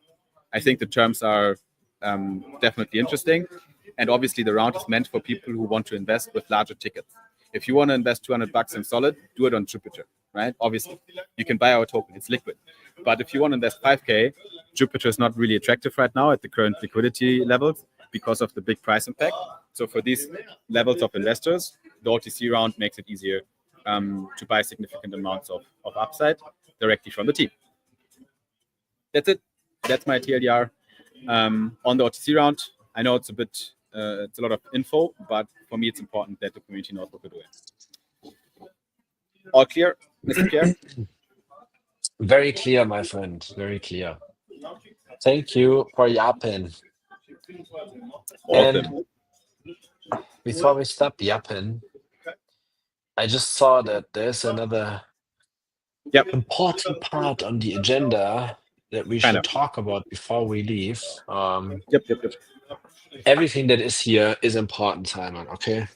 S5: I think the terms are definitely interesting. And obviously the round is meant for people who want to invest with larger tickets. If you want to invest $200 in solid, do it on Jupiter, right? Obviously, you can buy our token. It's liquid. But if you want to invest 5K, Jupiter is not really attractive right now at the current liquidity levels because of the big price impact. So for these levels of investors, the OTC round makes it easier to buy significant amounts of upside directly from the team. That's it. That's my TLDR on the OTC round. I know it's a lot of info, but for me, it's important that the community knows what we're doing. All clear, Mr. Pierre?
S3: Very clear, my friend. Very clear. Thank you for yapping.
S5: Awesome.
S3: And before we stop yapping, I just saw that there's another important part on the agenda that we should talk about before we leave.
S5: Yep.
S3: Everything that is here is important, Simon, okay?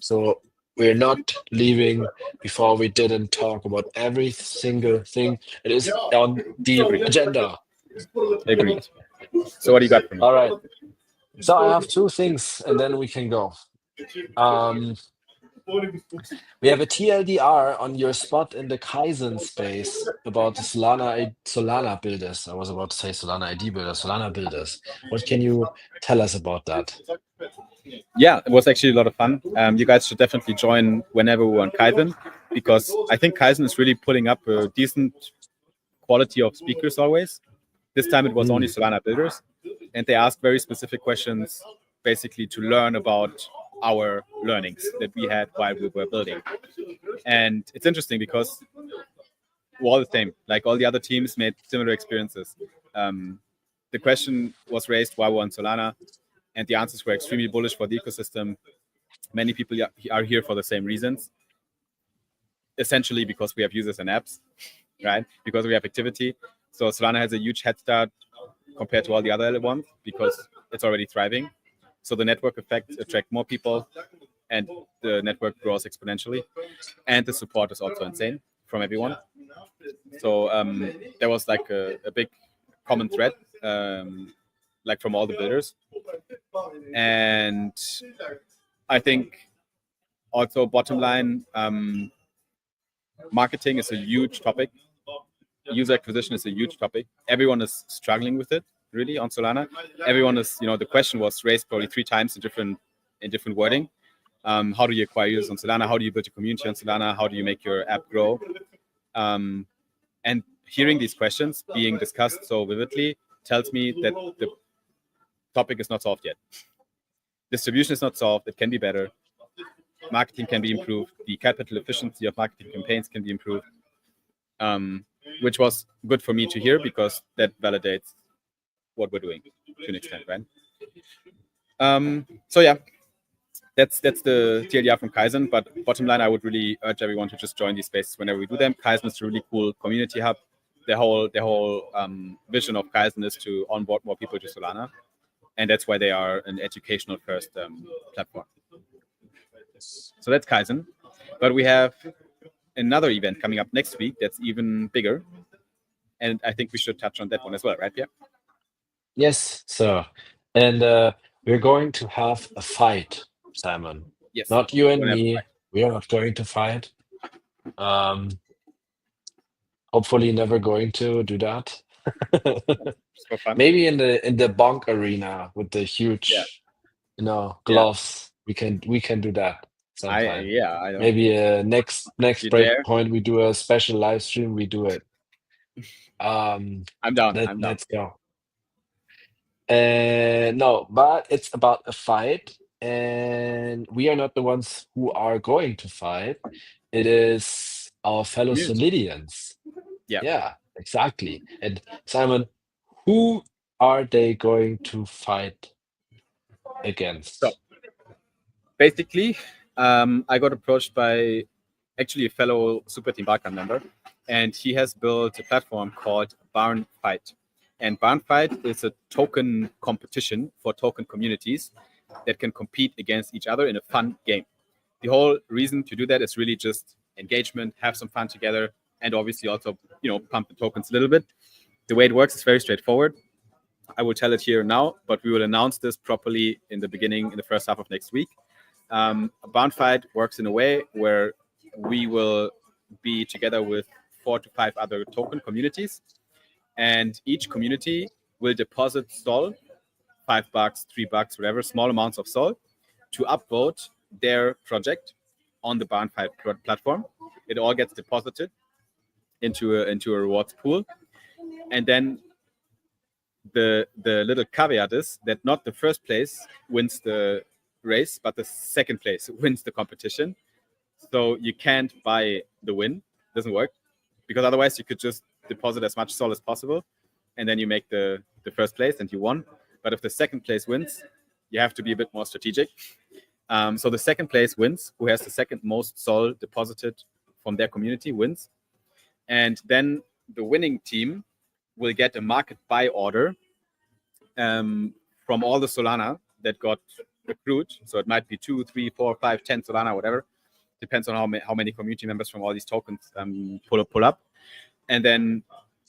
S3: So we're not leaving before we didn't talk about every single thing that is on the agenda.
S5: Agreed. So what do you got for me?
S3: All right. So I have two things, and then we can go. We have a TLDR on your spot in the Kaizen space about the Solana builders. I was about to say Solana ID builders, Solana builders. What can you tell us about that?
S5: Yeah, it was actually a lot of fun. You guys should definitely join whenever we're on Kaizen, because I think Kaizen is really putting up a decent quality of speakers always. This time it was only Solana builders, and they asked very specific questions, basically to learn about our learnings that we had while we were building. And it's interesting because we're all the same. Like all the other teams made similar experiences. The question was raised why we're on Solana, and the answers were extremely bullish for the ecosystem. Many people are here for the same reasons. essentially because we have users and apps, right? Because we have activity. So Solana has a huge head start compared to all the other ones because it's already thriving. So the network effects attract more people and the network grows exponentially. And the support is also insane from everyone. So there was like a big common thread, like from all the builders. And I think also bottom line, marketing is a huge topic. User acquisition is a huge topic. Everyone is struggling with it, really, on Solana. Everyone is, the question was raised probably 3 times in different wording. How do you acquire users on Solana? How do you build a community on Solana? How do you make your app grow? And hearing these questions being discussed so vividly tells me that the topic is not solved yet. Distribution is not solved. It can be better. Marketing can be improved. The capital efficiency of marketing campaigns can be improved, which was good for me to hear because that validates what we're doing to an extent, right? So yeah, that's the TLDR from Kaizen. But bottom line, I would really urge everyone to just join these spaces whenever we do them. Kaizen is a really cool community hub. The whole vision of Kaizen is to onboard more people to Solana, and that's why they are an educational first platform. So that's Kaizen. But we have another event coming up next week that's even bigger, and I think we should touch on that one as well, right, Pierre?
S3: Yes, sir. And we're going to have a fight, Simon.
S5: Yes.
S3: Not you and me. We are not going to fight. Hopefully never going to do that. Maybe in the bonk arena with the huge gloves. We can do that sometime.
S5: I
S3: maybe next breakpoint we do a special live stream, we do it.
S5: I'm down.
S3: Let's go. No, but it's about a fight, and we are not the ones who are going to fight. It is our fellow Solidians. Yeah, exactly. And Simon, who are they going to fight against?
S5: So basically, I got approached by actually a fellow Super Team Barcamp member, and he has built a platform called BarnFight. And BarnFight is a token competition for token communities that can compete against each other in a fun game. The whole reason to do that is really just engagement, have some fun together, and obviously also, pump the tokens a little bit. The way it works is very straightforward. I will tell it here now, but we will announce this properly in the first half of next week. BarnFight works in a way where we will be together with 4 to 5 other token communities, and each community will deposit SOL, $5, $3, whatever, small amounts of SOL, to upvote their project on the BarnFight platform. It all gets deposited into a rewards pool, and then the little caveat is that not the first place wins the race, but the second place wins the competition. So you can't buy the win. It doesn't work, because otherwise you could just deposit as much SOL as possible, and then you make the first place and you won. But if the second place wins, you have to be a bit more strategic. So the second place wins. Who has the second most SOL deposited from their community wins. And then the winning team will get a market buy order from all the Solana that got accrued. So it might be 2, 3, 4, 5, 10 Solana, whatever. Depends on how many community members from all these tokens pull up. And then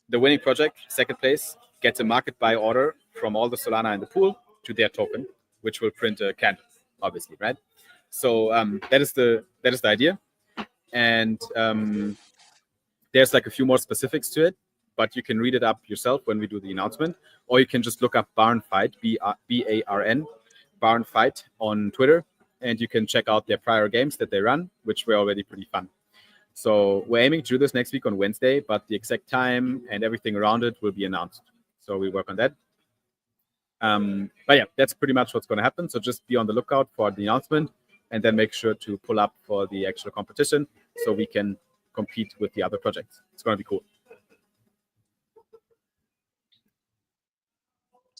S5: the winning project, second place, gets a market buy order from all the Solana in the pool to their token, which will print a candle, obviously, right? So that is the idea. And there's like a few more specifics to it, but you can read it up yourself when we do the announcement, or you can just look up BarnFight, BARN, BarnFight on Twitter, and you can check out their prior games that they run, which were already pretty fun. So we're aiming to do this next week on Wednesday, but the exact time and everything around it will be announced. So we work on that. But yeah, that's pretty much what's going to happen. So just be on the lookout for the announcement, and then make sure to pull up for the actual competition so we can compete with the other projects. It's going to be cool.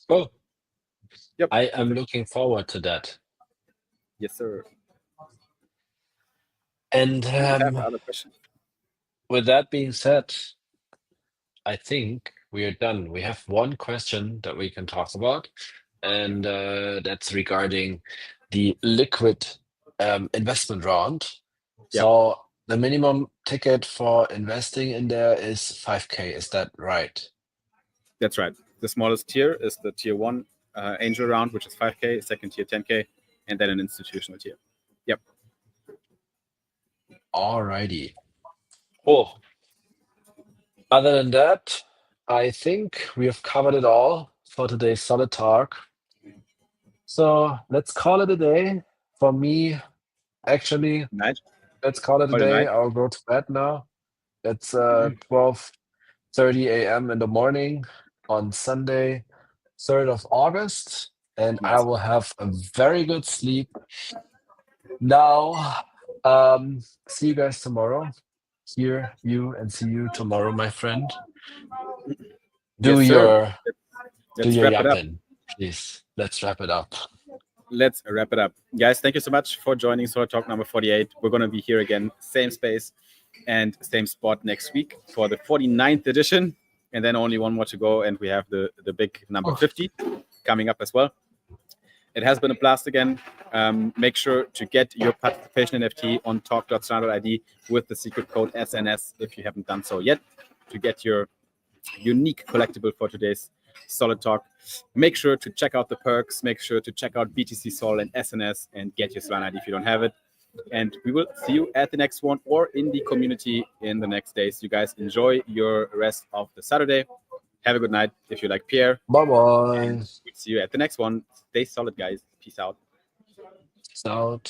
S3: Oh,
S5: yep.
S3: I am looking forward to that.
S5: Yes, sir.
S3: And
S5: I have another question.
S3: with that being said, I think we are done. We have one question that we can talk about, and that's regarding the liquid investment round. So the minimum ticket for investing in there is 5K. Is that right?
S5: That's right. The smallest tier is the tier 1 angel round, which is 5K, second tier 10K, and then an institutional tier. Yep.
S3: Alrighty. Cool. Other than that, I think we have covered it all for today's Solid Talk. So let's call it a day. For me, actually,
S5: Night.
S3: let's call it a day. I'll go to bed now. It's 12:30 a.m. in the morning on Sunday, 3rd of August, and I will have a very good sleep. Now, see you guys tomorrow. Hear you and see you tomorrow, my friend. Do your yapping, please. Let's wrap it up.
S5: Let's wrap it up. Guys, thank you so much for joining Solid Talk number 48. We're going to be here again, same space and same spot next week for the 49th edition. And then only one more to go. And we have the big number 50 coming up as well. It has been a blast again. Make sure to get your participation NFT on talk.solana.id with the secret code SNS if you haven't done so yet, to get your unique collectible for today's Solid Talk. Make sure to check out the perks. Make sure to check out BTC-SOL and SNS and get your Solana ID if you don't have it. And we will see you at the next one or in the community in the next days. You guys enjoy your rest of the Saturday. Have a good night if you like Pierre.
S3: Bye-bye.
S5: And we'll see you at the next one. Stay solid, guys. Peace out.
S3: Peace out.